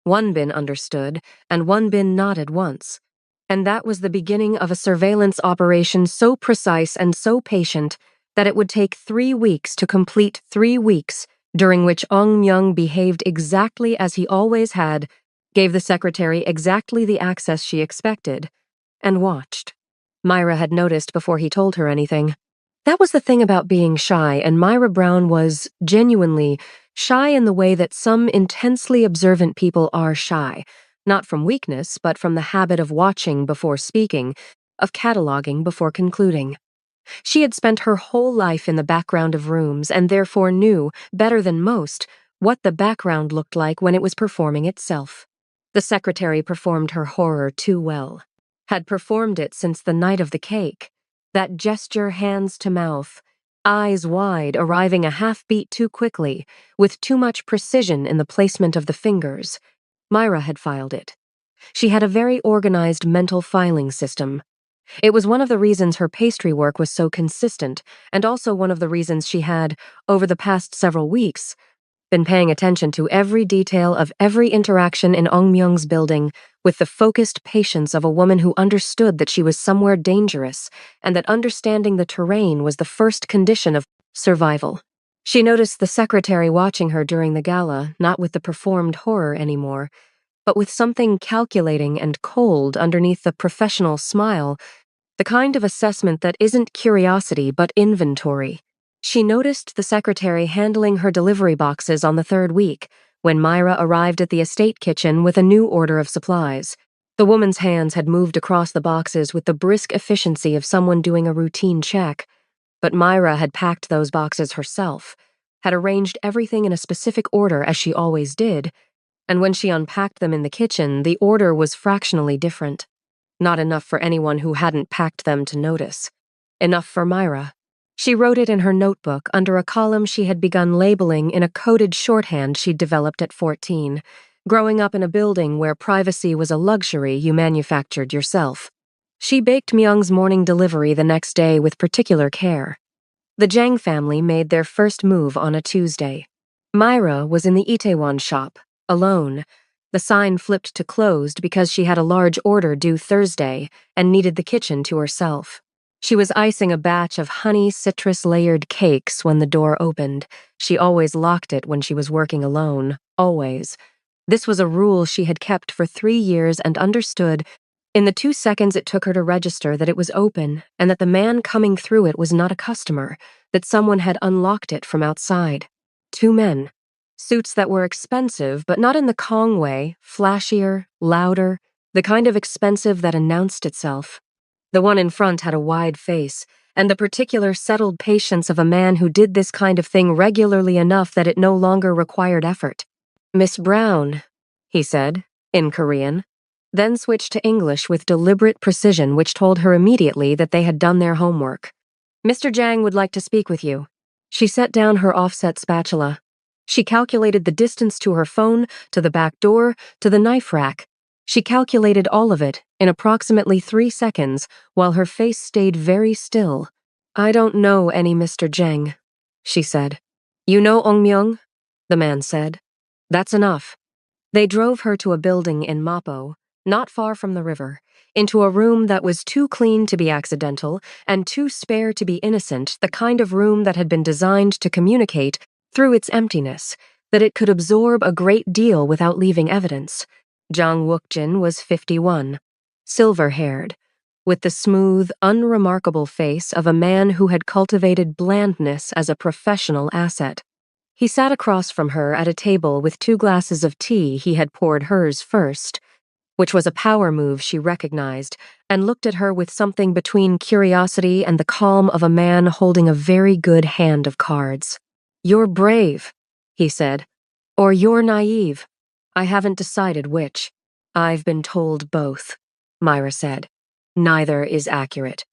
Won Bin understood, and Won Bin nodded once. And that was the beginning of a surveillance operation so precise and so patient that it would take 3 weeks to complete 3 weeks, during which Ong Myung behaved exactly as he always had, gave the secretary exactly the access she expected, and watched. Myra had noticed before he told her anything. That was the thing about being shy, and Myra Brown was, genuinely, shy in the way that some intensely observant people are shy, not from weakness, but from the habit of watching before speaking, of cataloging before concluding. She had spent her whole life in the background of rooms and therefore knew, better than most, what the background looked like when it was performing itself. The secretary performed her horror too well. Had performed it since the night of the cake. That gesture hands to mouth, eyes wide, arriving a half beat too quickly, with too much precision in the placement of the fingers. Myra had filed it. She had a very organized mental filing system. It was one of the reasons her pastry work was so consistent, and also one of the reasons she had, over the past several weeks, been paying attention to every detail of every interaction in Ong Myung's building with the focused patience of a woman who understood that she was somewhere dangerous and that understanding the terrain was the first condition of survival. She noticed the secretary watching her during the gala, not with the performed horror anymore, but with something calculating and cold underneath the professional smile, the kind of assessment that isn't curiosity but inventory. She noticed the secretary handling her delivery boxes on the 3rd week, when Myra arrived at the estate kitchen with a new order of supplies. The woman's hands had moved across the boxes with the brisk efficiency of someone doing a routine check, but Myra had packed those boxes herself, had arranged everything in a specific order as she always did, and when she unpacked them in the kitchen, the order was fractionally different. Not enough for anyone who hadn't packed them to notice. Enough for Myra. She wrote it in her notebook under a column she had begun labeling in a coded shorthand she'd developed at 14, growing up in a building where privacy was a luxury you manufactured yourself. She baked Myung's morning delivery the next day with particular care. The Jang family made their first move on a Tuesday. Myra was in the Itaewon shop, alone. The sign flipped to closed because she had a large order due Thursday and needed the kitchen to herself. She was icing a batch of honey citrus-layered cakes when the door opened. She always locked it when she was working alone, always. This was a rule she had kept for 3 years and understood, in the 2 seconds it took her to register, that it was open and that the man coming through it was not a customer, that someone had unlocked it from outside. 2 men. Suits that were expensive, but not in the Kong way, flashier, louder, the kind of expensive that announced itself. The one in front had a wide face, and the particular settled patience of a man who did this kind of thing regularly enough that it no longer required effort. "Miss Brown," he said, in Korean, then switched to English with deliberate precision which told her immediately that they had done their homework. "Mr. Jang would like to speak with you." She set down her offset spatula. She calculated the distance to her phone, to the back door, to the knife rack. She calculated all of it in approximately 3 seconds while her face stayed very still. "I don't know any Mr. Jang," she said. "You know Ong Myung?" the man said. "That's enough." They drove her to a building in Mapo, not far from the river, into a room that was too clean to be accidental and too spare to be innocent, the kind of room that had been designed to communicate, through its emptiness, that it could absorb a great deal without leaving evidence. Jang Wook-jin was 51, silver-haired, with the smooth, unremarkable face of a man who had cultivated blandness as a professional asset. He sat across from her at a table with 2 glasses of tea he had poured hers first, which was a power move she recognized, and looked at her with something between curiosity and the calm of a man holding a very good hand of cards. "You're brave," he said, "or you're naive. I haven't decided which." "I've been told both," Myra said. "Neither is accurate."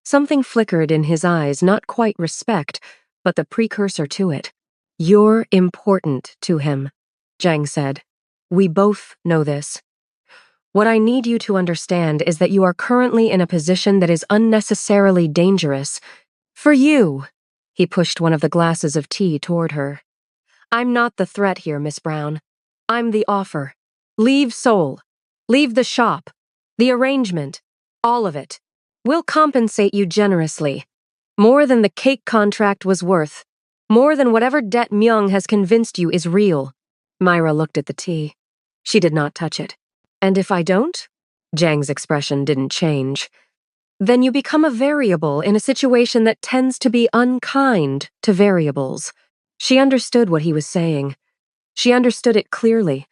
Something flickered in his eyes, not quite respect, but the precursor to it. "You're important to him," Jang said. "We both know this. What I need you to understand is that you are currently in a position that is unnecessarily dangerous. For you." He pushed one of the glasses of tea toward her. "I'm not the threat here, Miss Brown. I'm the offer. Leave Seoul. Leave the shop. The arrangement. All of it. We'll compensate you generously. More than the cake contract was worth. More than whatever debt Myung has convinced you is real. Myra looked at the tea. She did not touch it. And if I don't? Jang's expression didn't change. Then you become a variable in a situation that tends to be unkind to variables. She understood what he was saying. She understood it clearly.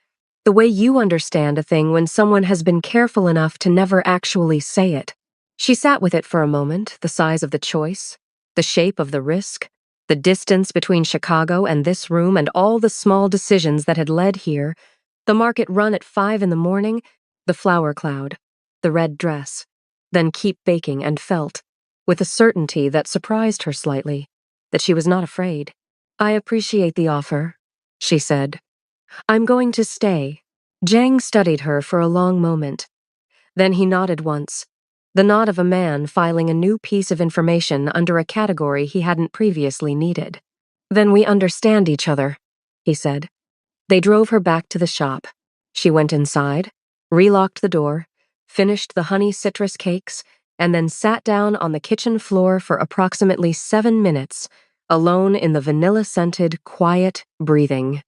The way you understand a thing when someone has been careful enough to never actually say it. She sat with it for a moment, the size of the choice, the shape of the risk, the distance between Chicago and this room and all the small decisions that had led here, the market run at 5 in the morning, the flower cloud, the red dress, then keep baking and felt, with a certainty that surprised her slightly, that she was not afraid. I appreciate the offer, she said. I'm going to stay. Jang studied her for a long moment. Then he nodded once, the nod of a man filing a new piece of information under a category he hadn't previously needed. Then we understand each other, he said. They drove her back to the shop. She went inside, relocked the door, finished the honey citrus cakes, and then sat down on the kitchen floor for approximately 7 minutes, alone in the vanilla-scented, quiet breathing.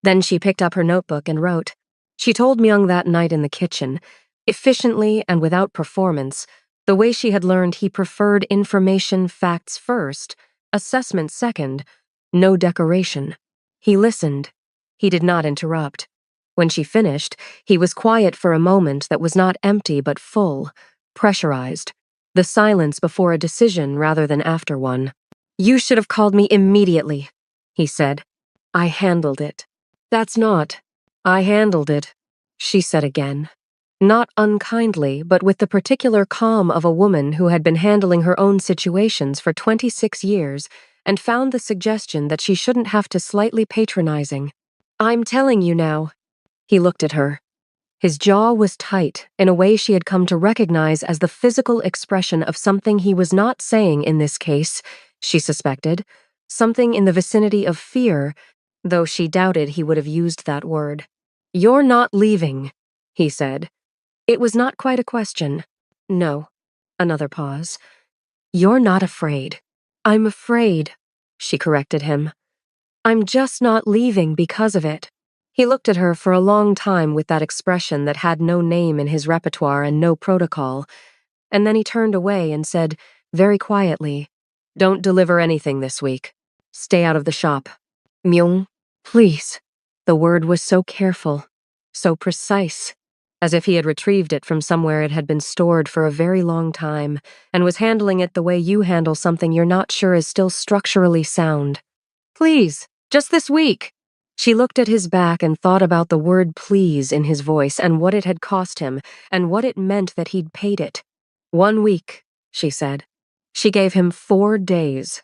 Then she picked up her notebook and wrote. She told Myung that night in the kitchen, efficiently and without performance, the way she had learned he preferred information facts first, assessment second, no decoration. He listened. He did not interrupt. When she finished, he was quiet for a moment that was not empty but full, pressurized, the silence before a decision rather than after one. You should have called me immediately, he said. I handled it. That's not. I handled it, she said again. Not unkindly, but with the particular calm of a woman who had been handling her own situations for 26 years and found the suggestion that she shouldn't have to slightly patronizing. I'm telling you now. He looked at her. His jaw was tight in a way she had come to recognize as the physical expression of something he was not saying in this case, she suspected, something in the vicinity of fear, though she doubted he would have used that word. You're not leaving, he said. It was not quite a question. No. Another pause. You're not afraid. I'm afraid, she corrected him. I'm just not leaving because of it. He looked at her for a long time with that expression that had no name in his repertoire and no protocol, and then he turned away and said, very quietly, Don't deliver anything this week. Stay out of the shop. Myung, please. The word was so careful, so precise, as if he had retrieved it from somewhere it had been stored for a very long time, and was handling it the way you handle something you're not sure is still structurally sound. Please, just this week. She looked at his back and thought about the word please in his voice and what it had cost him, and what it meant that he'd paid it. 1 week, she said. She gave him 4 days.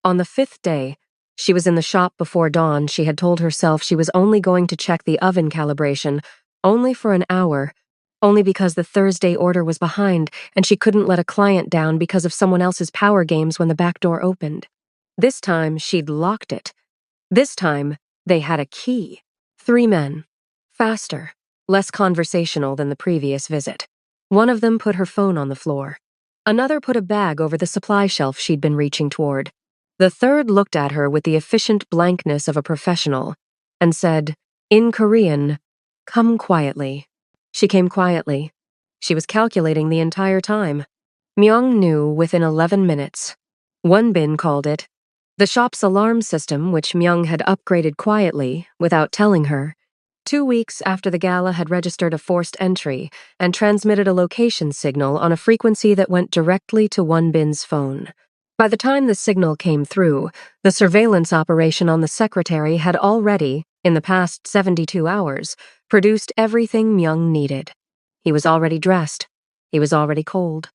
On the 5th day, she was in the shop before dawn. She had told herself she was only going to check the oven calibration, only for an hour, only because the Thursday order was behind and she couldn't let a client down because of someone else's power games when the back door opened. This time, she'd locked it. This time, they had a key. 3 men. Faster, less conversational than the previous visit. One of them put her phone on the floor. Another put a bag over the supply shelf she'd been reaching toward. The third looked at her with the efficient blankness of a professional and said, in Korean, come quietly. She came quietly. She was calculating the entire time. Myung knew within 11 minutes. Wonbin called it. The shop's alarm system, which Myung had upgraded quietly, without telling her, 2 weeks after the gala had registered a forced entry and transmitted a location signal on a frequency that went directly to Wonbin's phone. By the time the signal came through, the surveillance operation on the secretary had already, in the past 72 hours, produced everything Myung needed. He was already dressed. He was already cold.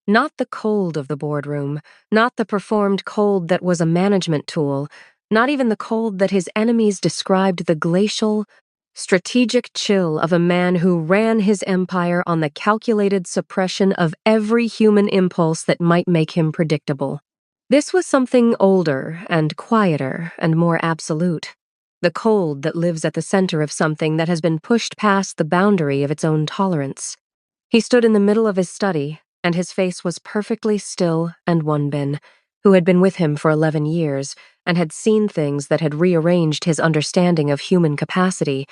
Not the cold of the boardroom, not the performed cold that was a management tool, not even the cold that his enemies described the glacial, strategic chill of a man who ran his empire on the calculated suppression of every human impulse that might make him predictable. This was something older and quieter and more absolute. The cold that lives at the center of something that has been pushed past the boundary of its own tolerance. He stood in the middle of his study, and his face was perfectly still and Wonbin. who had been with him for 11 years and had seen things that had rearranged his understanding of human capacity,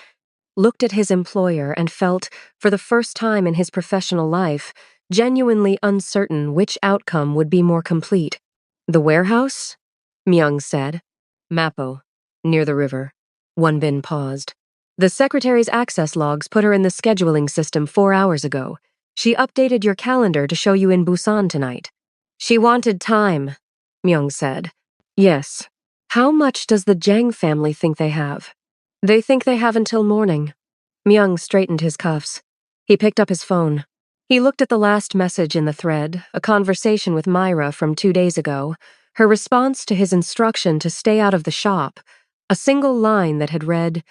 looked at his employer and felt, for the first time in his professional life, genuinely uncertain which outcome would be more complete. The warehouse? Myung said. Mapo, near the river. Wonbin paused. The secretary's access logs put her in the scheduling system 4 hours ago. She updated your calendar to show you in Busan tonight. She wanted time, Myung said. Yes. How much does the Jang family think they have? They think they have until morning. Myung straightened his cuffs. He picked up his phone. He looked at the last message in the thread, a conversation with Myra from 2 days ago, her response to his instruction to stay out of the shop, a single line that had read,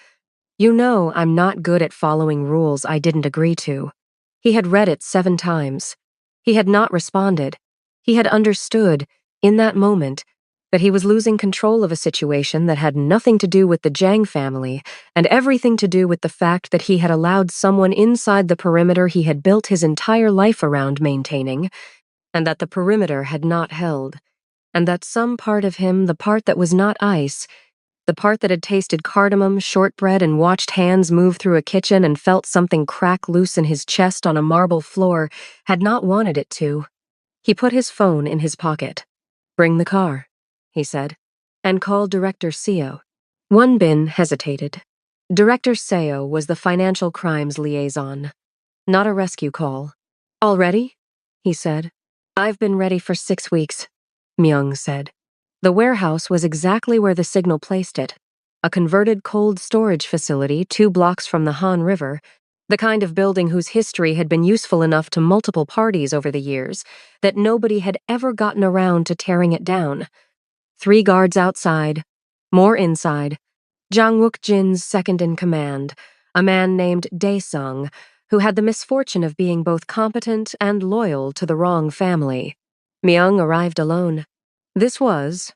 "You know I'm not good at following rules I didn't agree to." He had read it 7 times. He had not responded. He had understood, in that moment, that he was losing control of a situation that had nothing to do with the Jang family and everything to do with the fact that he had allowed someone inside the perimeter he had built his entire life around maintaining, and that the perimeter had not held, and that some part of him, the part that was not ice, the part that had tasted cardamom, shortbread, and watched hands move through a kitchen and felt something crack loose in his chest on a marble floor, had not wanted it to. He put his phone in his pocket. "Bring the car," he said, and called Director Seo. Wonbin hesitated. Director Seo was the financial crimes liaison, not a rescue call. "Already?" he said. "I've been ready for 6 weeks," Myung said. The warehouse was exactly where the signal placed it, a converted cold storage facility 2 blocks from the Han River, the kind of building whose history had been useful enough to multiple parties over the years that nobody had ever gotten around to tearing it down. 3 guards outside, more inside. Jang Wook-jin's second in command, a man named Dae-sung, who had the misfortune of being both competent and loyal to the wrong family. Myung arrived alone. This was,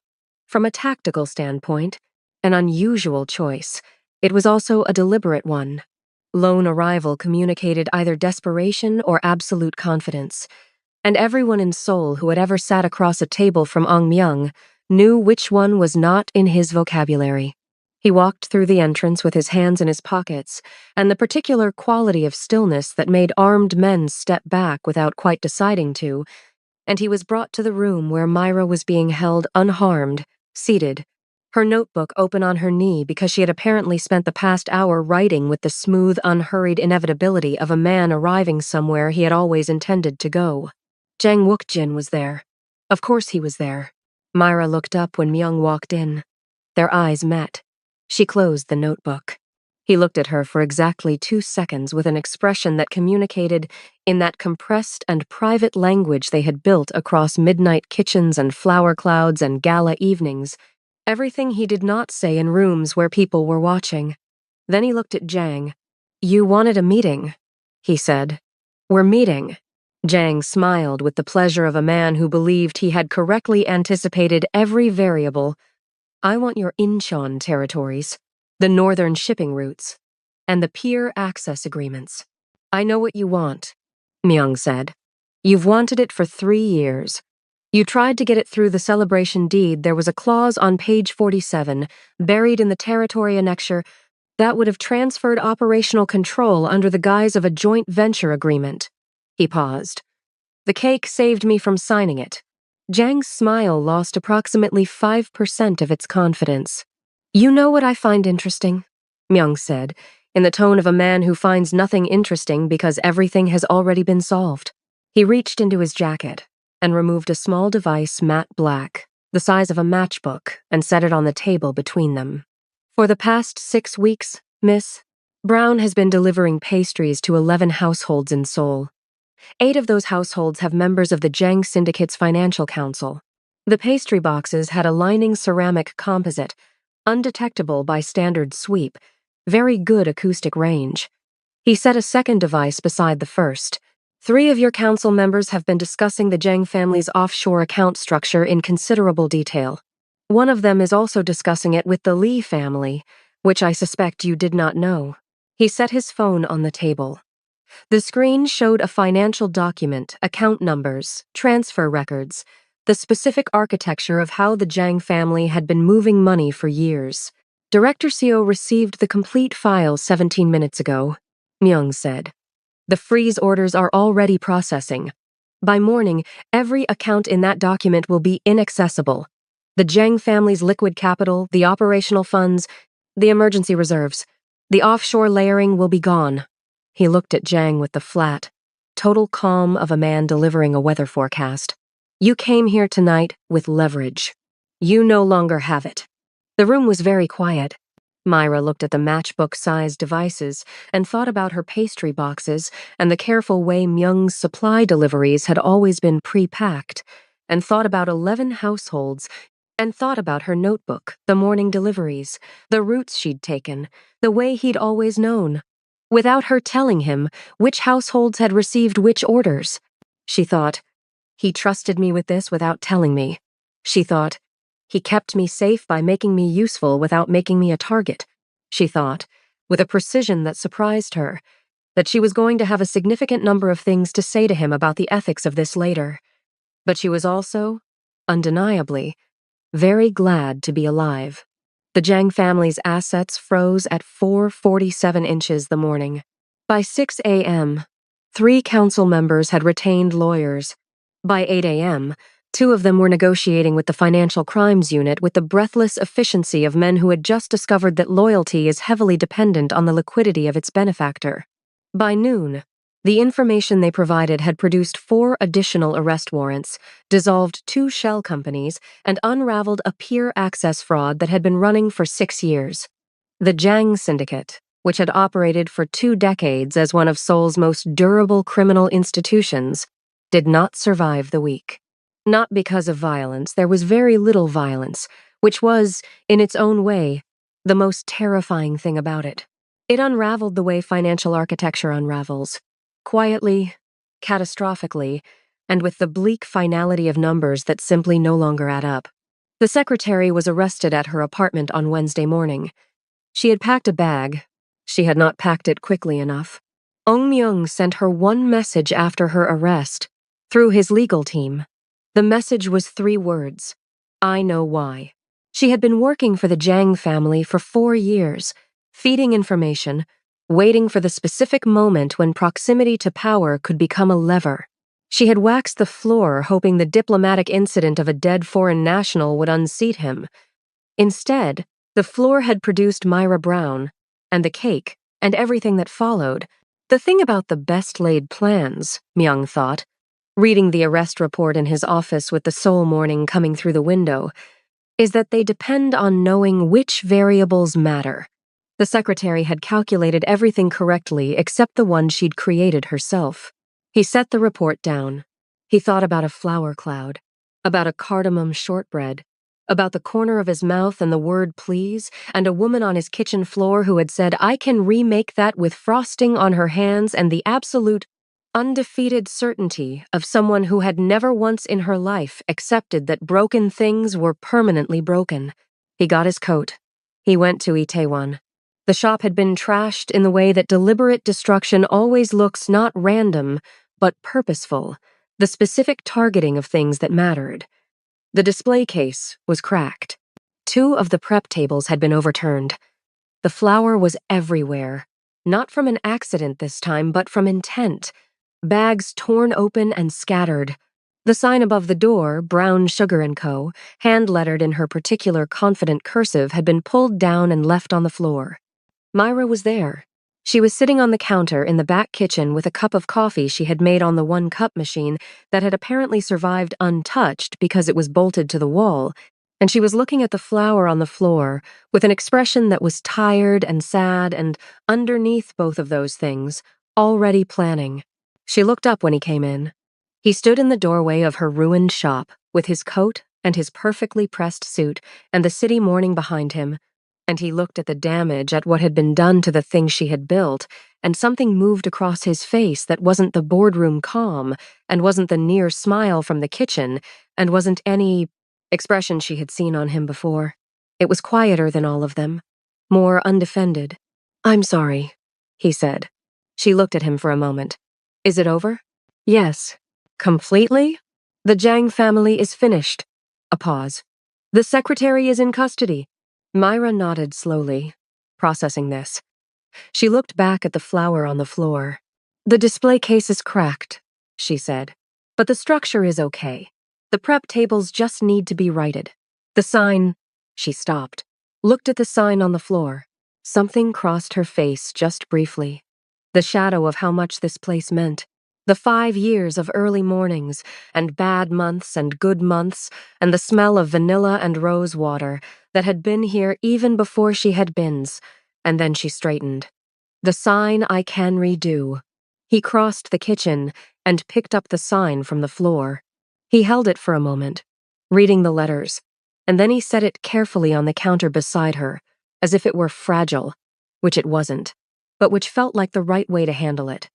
from a tactical standpoint, an unusual choice. It was also a deliberate one. Lone arrival communicated either desperation or absolute confidence, and everyone in Seoul who had ever sat across a table from Ong Myung knew which one was not in his vocabulary. He walked through the entrance with his hands in his pockets, and the particular quality of stillness that made armed men step back without quite deciding to, and he was brought to the room where Myra was being held unharmed, seated, her notebook open on her knee because she had apparently spent the past hour writing with the smooth, unhurried inevitability of a man arriving somewhere he had always intended to go. Jang Wook-jin was there. Of course he was there. Myra looked up when Myung walked in. Their eyes met. She closed the notebook. He looked at her for exactly 2 seconds with an expression that communicated, in that compressed and private language they had built across midnight kitchens and flower clouds and gala evenings, everything he did not say in rooms where people were watching. Then he looked at Jang. "You wanted a meeting," he said. "We're meeting." Jang smiled with the pleasure of a man who believed he had correctly anticipated every variable. "I want your Incheon territories, the northern shipping routes, and the pier access agreements." "I know what you want," Myung said. "You've wanted it for 3 years. You tried to get it through the celebration deed. There was a clause on page 47, buried in the territory annexure, that would have transferred operational control under the guise of a joint venture agreement." He paused. "The cake saved me from signing it." Jang's smile lost approximately 5% of its confidence. "You know what I find interesting?" Myung said, in the tone of a man who finds nothing interesting because everything has already been solved. He reached into his jacket and removed a small device matte black, the size of a matchbook, and set it on the table between them. "For the past 6 weeks, Miss, Brown has been delivering pastries to 11 households in Seoul. 8 of those households have members of the Jang Syndicate's financial council. The pastry boxes had a lining ceramic composite, undetectable by standard sweep, very good acoustic range. He set a second device beside the first. 3 of your council members have been discussing the Jang family's offshore account structure in considerable detail. One of them is also discussing it with the Lee family, which I suspect you did not know." He set his phone on the table. The screen showed a financial document, account numbers, transfer records, the specific architecture of how the Jiang family had been moving money for years. Director Seo received the complete file 17 minutes ago, Myung said. The freeze orders are already processing. By morning, every account in that document will be inaccessible. The Jiang family's liquid capital, the operational funds, the emergency reserves, the offshore layering will be gone. He looked at Jiang with the flat, total calm of a man delivering a weather forecast. You came here tonight with leverage. You no longer have it. The room was very quiet. Myra looked at the matchbook-sized devices and thought about her pastry boxes and the careful way Myung's supply deliveries had always been pre-packed, and thought about 11 households, and thought about her notebook, the morning deliveries, the routes she'd taken, the way he'd always known, without her telling him which households had received which orders. She thought, he trusted me with this without telling me. She thought, he kept me safe by making me useful without making me a target. She thought, with a precision that surprised her, that she was going to have a significant number of things to say to him about the ethics of this later. But she was also, undeniably, very glad to be alive. The Jiang family's assets froze at 4:47 inches the morning. By 6 a.m., 3 council members had retained lawyers. By 8 a.m., 2 of them were negotiating with the Financial Crimes Unit with the breathless efficiency of men who had just discovered that loyalty is heavily dependent on the liquidity of its benefactor. By noon, the information they provided had produced 4 additional arrest warrants, dissolved 2 shell companies, and unraveled a peer access fraud that had been running for 6 years. The Jiang Syndicate, which had operated for 2 decades as one of Seoul's most durable criminal institutions, did not survive the week. Not because of violence, there was very little violence, which was, in its own way, the most terrifying thing about it. It unraveled the way financial architecture unravels. Quietly, catastrophically, and with the bleak finality of numbers that simply no longer add up. The secretary was arrested at her apartment on Wednesday morning. She had packed a bag. She had not packed it quickly enough. Ong Myung sent her one message after her arrest, through his legal team. The message was 3 words: I know why. She had been working for the Jiang family for 4 years, feeding information, waiting for the specific moment when proximity to power could become a lever. She had waxed the floor hoping the diplomatic incident of a dead foreign national would unseat him. Instead, the floor had produced Myra Brown, and the cake, and everything that followed. The thing about the best-laid plans, Myung thought, reading the arrest report in his office with the Seoul morning coming through the window, is that they depend on knowing which variables matter. The secretary had calculated everything correctly except the one she'd created herself. He set the report down. He thought about a flower cloud, about a cardamom shortbread, about the corner of his mouth and the word please, and a woman on his kitchen floor who had said, I can remake that with frosting on her hands, and the absolute, undefeated certainty of someone who had never once in her life accepted that broken things were permanently broken. He got his coat. He went to Itaewon. The shop had been trashed in the way that deliberate destruction always looks not random, but purposeful, the specific targeting of things that mattered. The display case was cracked. 2 of the prep tables had been overturned. The flour was everywhere, not from an accident this time, but from intent. Bags torn open and scattered. The sign above the door, Brown Sugar & Co., hand-lettered in her particular confident cursive, had been pulled down and left on the floor. Myra was there. She was sitting on the counter in the back kitchen with a cup of coffee she had made on the 1-cup machine that had apparently survived untouched because it was bolted to the wall, and she was looking at the flour on the floor with an expression that was tired and sad and, underneath both of those things, already planning. She looked up when he came in. He stood in the doorway of her ruined shop with his coat and his perfectly pressed suit and the city morning behind him, and he looked at the damage, at what had been done to the thing she had built, and something moved across his face that wasn't the boardroom calm, and wasn't the near smile from the kitchen, and wasn't any expression she had seen on him before. It was quieter than all of them, more undefended. I'm sorry, he said. She looked at him for a moment. Is it over? Yes. Completely? The Jiang family is finished. A pause. The secretary is in custody. Myra nodded slowly, processing this. She looked back at the flower on the floor. The display case is cracked, she said. But the structure is okay. The prep tables just need to be righted. The sign, she stopped, looked at the sign on the floor. Something crossed her face just briefly. The shadow of how much this place meant. The 5 years of early mornings, and bad months and good months, and the smell of vanilla and rose water that had been here even before she had bins. And then she straightened. The sign I can redo. He crossed the kitchen and picked up the sign from the floor. He held it for a moment, reading the letters, and then he set it carefully on the counter beside her, as if it were fragile, which it wasn't, but which felt like the right way to handle it.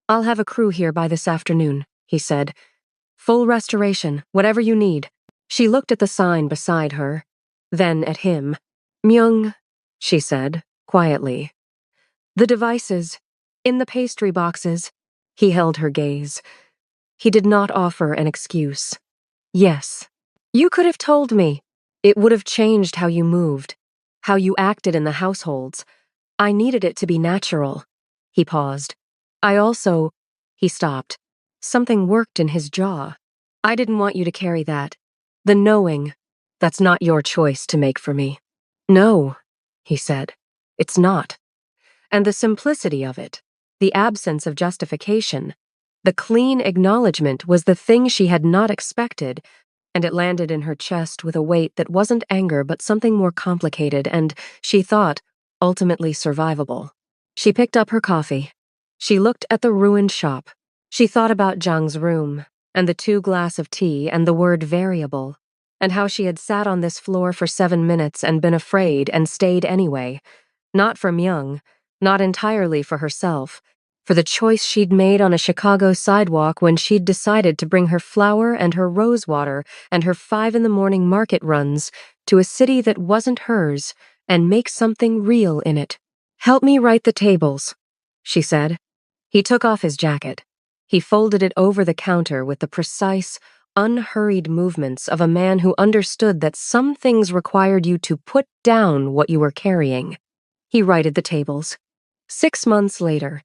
I'll have a crew here by this afternoon, he said. Full restoration, whatever you need. She looked at the sign beside her, then at him. Myung, she said, quietly. The devices, in the pastry boxes. He held her gaze. He did not offer an excuse. Yes. You could have told me. It would have changed how you moved, how you acted in the households. I needed it to be natural. He paused. He stopped. Something worked in his jaw. I didn't want you to carry that. The knowing. That's not your choice to make for me. No, he said. It's not. And the simplicity of it, the absence of justification, the clean acknowledgement was the thing she had not expected, and it landed in her chest with a weight that wasn't anger but something more complicated and, she thought, ultimately survivable. She picked up her coffee. She looked at the ruined shop. She thought about Zhang's room, and the 2 glasses of tea and the word variable, and how she had sat on this floor for 7 minutes and been afraid and stayed anyway. Not for Myung, not entirely for herself, for the choice she'd made on a Chicago sidewalk when she'd decided to bring her flour and her rose water and her 5 in the morning market runs to a city that wasn't hers and make something real in it. Help me write the tables, she said. He took off his jacket. He folded it over the counter with the precise, unhurried movements of a man who understood that some things required you to put down what you were carrying. He righted the tables. 6 months later,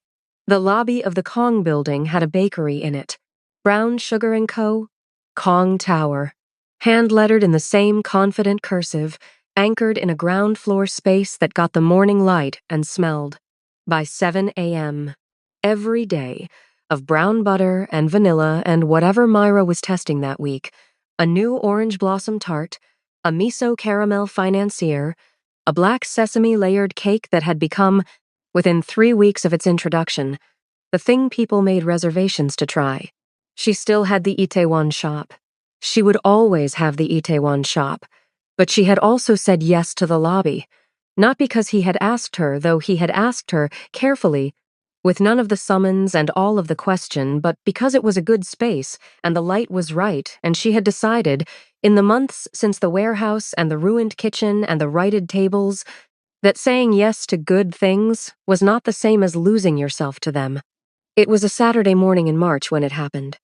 the lobby of the Kong building had a bakery in it. Brown Sugar & Co., Kong Tower. Hand-lettered in the same confident cursive, anchored in a ground-floor space that got the morning light and smelled. By 7 a.m. Every day, of brown butter and vanilla and whatever Myra was testing that week, a new orange blossom tart, a miso caramel financier, a black sesame layered cake that had become, within 3 weeks of its introduction, the thing people made reservations to try. She still had the Itaewon shop. She would always have the Itaewon shop, but she had also said yes to the lobby, not because he had asked her, though he had asked her, carefully, with none of the summons and all of the question, but because it was a good space, and the light was right, and she had decided, in the months since the warehouse and the ruined kitchen and the righted tables, that saying yes to good things was not the same as losing yourself to them. It was a Saturday morning in March when it happened.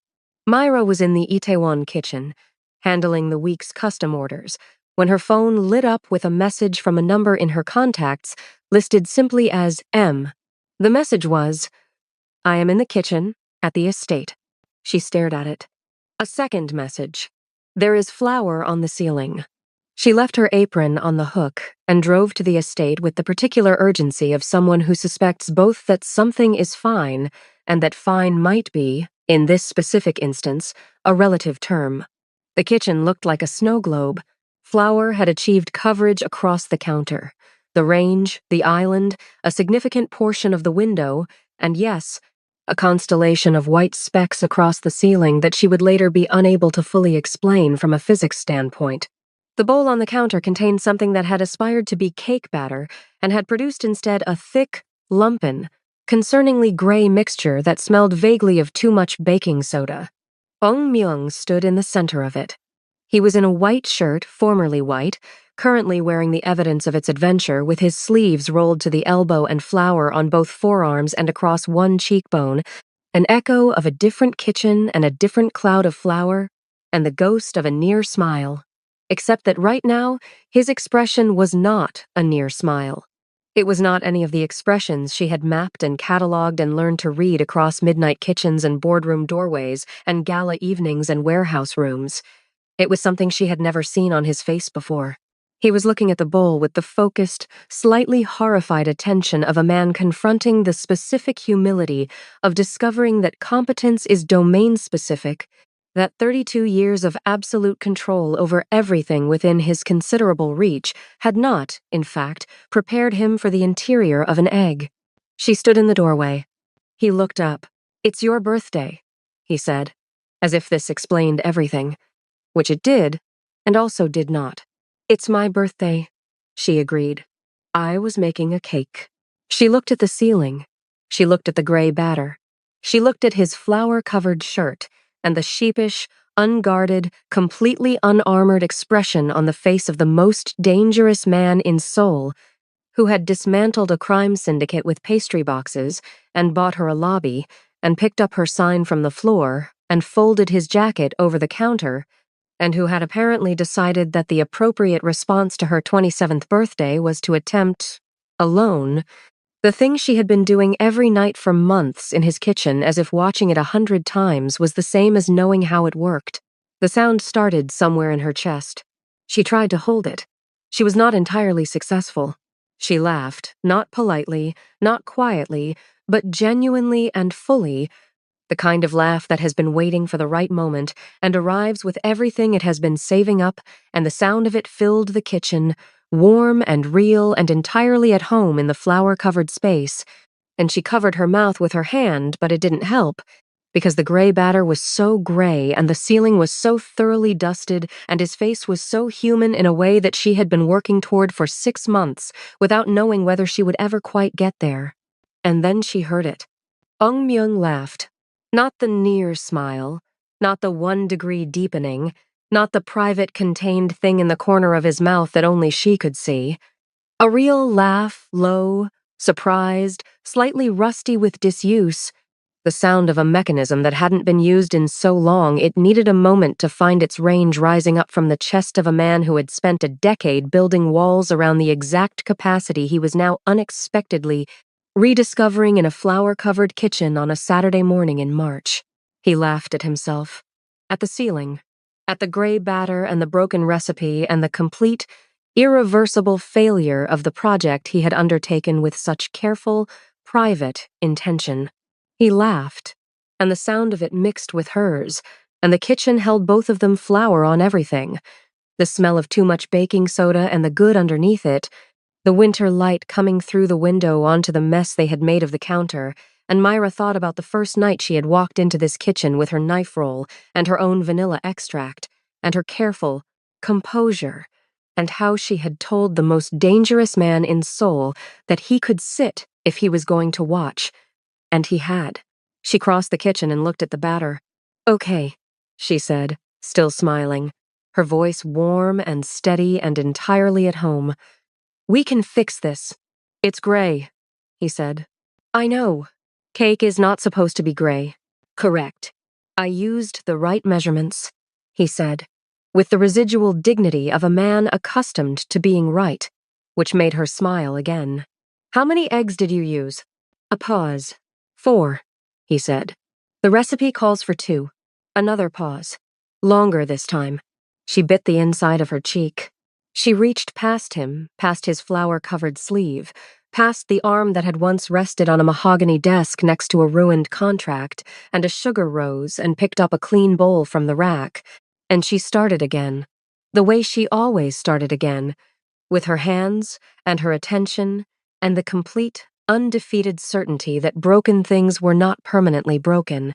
Myra was in the Itaewon kitchen, handling the week's custom orders, when her phone lit up with a message from a number in her contacts listed simply as M. The message was, I am in the kitchen, at the estate. She stared at it. A second message. There is flour on the ceiling. She left her apron on the hook and drove to the estate with the particular urgency of someone who suspects both that something is fine and that fine might be, in this specific instance, a relative term. The kitchen looked like a snow globe. Flour had achieved coverage across the counter. The range, the island, a significant portion of the window, and yes, a constellation of white specks across the ceiling that she would later be unable to fully explain from a physics standpoint. The bowl on the counter contained something that had aspired to be cake batter and had produced instead a thick, lumpen, concerningly gray mixture that smelled vaguely of too much baking soda. Ong Myung stood in the center of it. He was in a white shirt, formerly white, currently wearing the evidence of its adventure with his sleeves rolled to the elbow and flour on both forearms and across one cheekbone, an echo of a different kitchen and a different cloud of flour, and the ghost of a near smile. Except that right now, his expression was not a near smile. It was not any of the expressions she had mapped and catalogued and learned to read across midnight kitchens and boardroom doorways and gala evenings and warehouse rooms. It was something she had never seen on his face before. He was looking at the bowl with the focused, slightly horrified attention of a man confronting the specific humility of discovering that competence is domain-specific, that 32 years of absolute control over everything within his considerable reach had not, in fact, prepared him for the interior of an egg. She stood in the doorway. He looked up. "It's your birthday," he said, as if this explained everything, which it did, and also did not. "It's my birthday," she agreed. "I was making a cake." She looked at the ceiling. She looked at the gray batter. She looked at his flour-covered shirt and the sheepish, unguarded, completely unarmored expression on the face of the most dangerous man in Seoul, who had dismantled a crime syndicate with pastry boxes and bought her a lobby and picked up her sign from the floor and folded his jacket over the counter, and who had apparently decided that the appropriate response to her 27th birthday was to attempt, alone, the thing she had been doing every night for months in his kitchen, as if watching it 100 times was the same as knowing how it worked. The sound started somewhere in her chest. She tried to hold it. She was not entirely successful. She laughed, not politely, not quietly, but genuinely and fully, the kind of laugh that has been waiting for the right moment and arrives with everything it has been saving up, and the sound of it filled the kitchen, warm and real and entirely at home in the flour-covered space, and she covered her mouth with her hand, but it didn't help, because the gray batter was so gray and the ceiling was so thoroughly dusted and his face was so human in a way that she had been working toward for 6 months without knowing whether she would ever quite get there. And then she heard it. Ong Myung laughed. Not the near smile, not the 1-degree deepening, not the private contained thing in the corner of his mouth that only she could see. A real laugh, low, surprised, slightly rusty with disuse, the sound of a mechanism that hadn't been used in so long it needed a moment to find its range rising up from the chest of a man who had spent a decade building walls around the exact capacity he was now unexpectedly rediscovering in a flour-covered kitchen on a Saturday morning in March. He laughed at himself, at the ceiling, at the gray batter and the broken recipe and the complete, irreversible failure of the project he had undertaken with such careful, private intention. He laughed, and the sound of it mixed with hers, and the kitchen held both of them flour on everything, the smell of too much baking soda and the good underneath it, the winter light coming through the window onto the mess they had made of the counter, and Myra thought about the first night she had walked into this kitchen with her knife roll and her own vanilla extract, and her careful composure, and how she had told the most dangerous man in Seoul that he could sit if he was going to watch, and he had. She crossed the kitchen and looked at the batter. "Okay," she said, still smiling, her voice warm and steady and entirely at home. "We can fix this. It's gray," he said. "I know. Cake is not supposed to be gray." "Correct. I used the right measurements," he said, with the residual dignity of a man accustomed to being right, which made her smile again. "How many eggs did you use?" A pause. 4, he said. "The recipe calls for 2. Another pause. Longer this time." She bit the inside of her cheek. She reached past him, past his flour-covered sleeve, past the arm that had once rested on a mahogany desk next to a ruined contract, and a sugar rose, and picked up a clean bowl from the rack, and she started again, the way she always started again, with her hands, and her attention, and the complete, undefeated certainty that broken things were not permanently broken.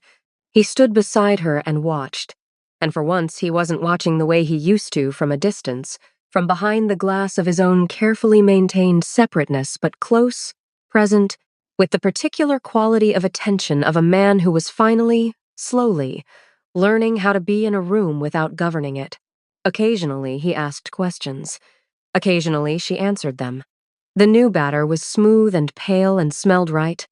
He stood beside her and watched, and for once he wasn't watching the way he used to from a distance, from behind the glass of his own carefully maintained separateness, but close, present, with the particular quality of attention of a man who was finally, slowly, learning how to be in a room without governing it. Occasionally he asked questions. Occasionally she answered them. The new batter was smooth and pale and smelled right.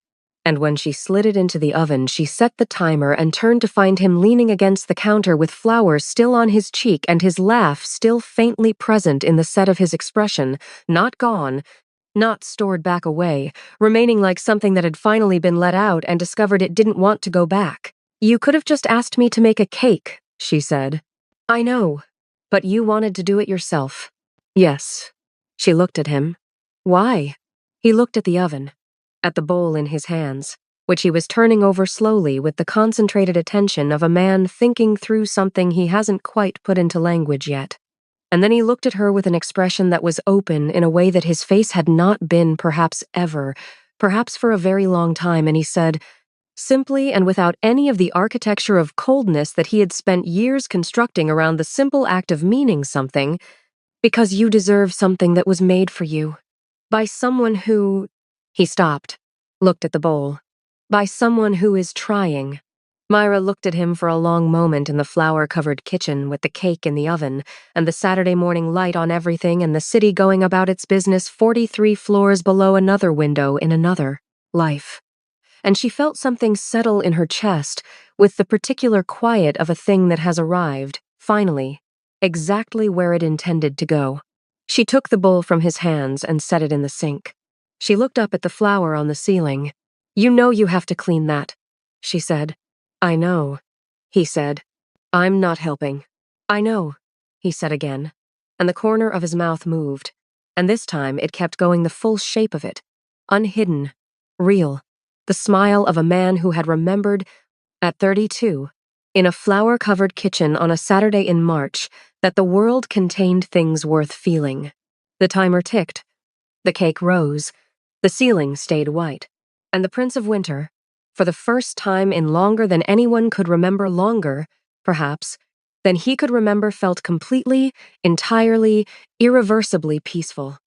And when she slid it into the oven, she set the timer and turned to find him leaning against the counter with flowers still on his cheek and his laugh still faintly present in the set of his expression, not gone, not stored back away, remaining like something that had finally been let out and discovered it didn't want to go back. "You could have just asked me to make a cake," she said. "I know, but you wanted to do it yourself." "Yes." She looked at him. "Why?" He looked at the oven, at the bowl in his hands, which he was turning over slowly with the concentrated attention of a man thinking through something he hasn't quite put into language yet. And then he looked at her with an expression that was open in a way that his face had not been perhaps ever, perhaps for a very long time, and he said, simply and without any of the architecture of coldness that he had spent years constructing around the simple act of meaning something, "Because you deserve something that was made for you. By someone who—" He stopped, looked at the bowl. "By someone who is trying." Myra looked at him for a long moment in the flower-covered kitchen with the cake in the oven and the Saturday morning light on everything and the city going about its business 43 floors below another window in another life. And she felt something settle in her chest with the particular quiet of a thing that has arrived, finally, exactly where it intended to go. She took the bowl from his hands and set it in the sink. She looked up at the flower on the ceiling. "You know you have to clean that," she said. "I know," he said. "I'm not helping." "I know," he said again, and the corner of his mouth moved, and this time it kept going the full shape of it, unhidden, real, the smile of a man who had remembered, at 32, in a flower-covered kitchen on a Saturday in March, that the world contained things worth feeling. The timer ticked. The cake rose. The ceiling stayed white. And the Prince of Winter, for the first time in longer than anyone could remember, longer, perhaps, than he could remember, felt completely, entirely, irreversibly peaceful.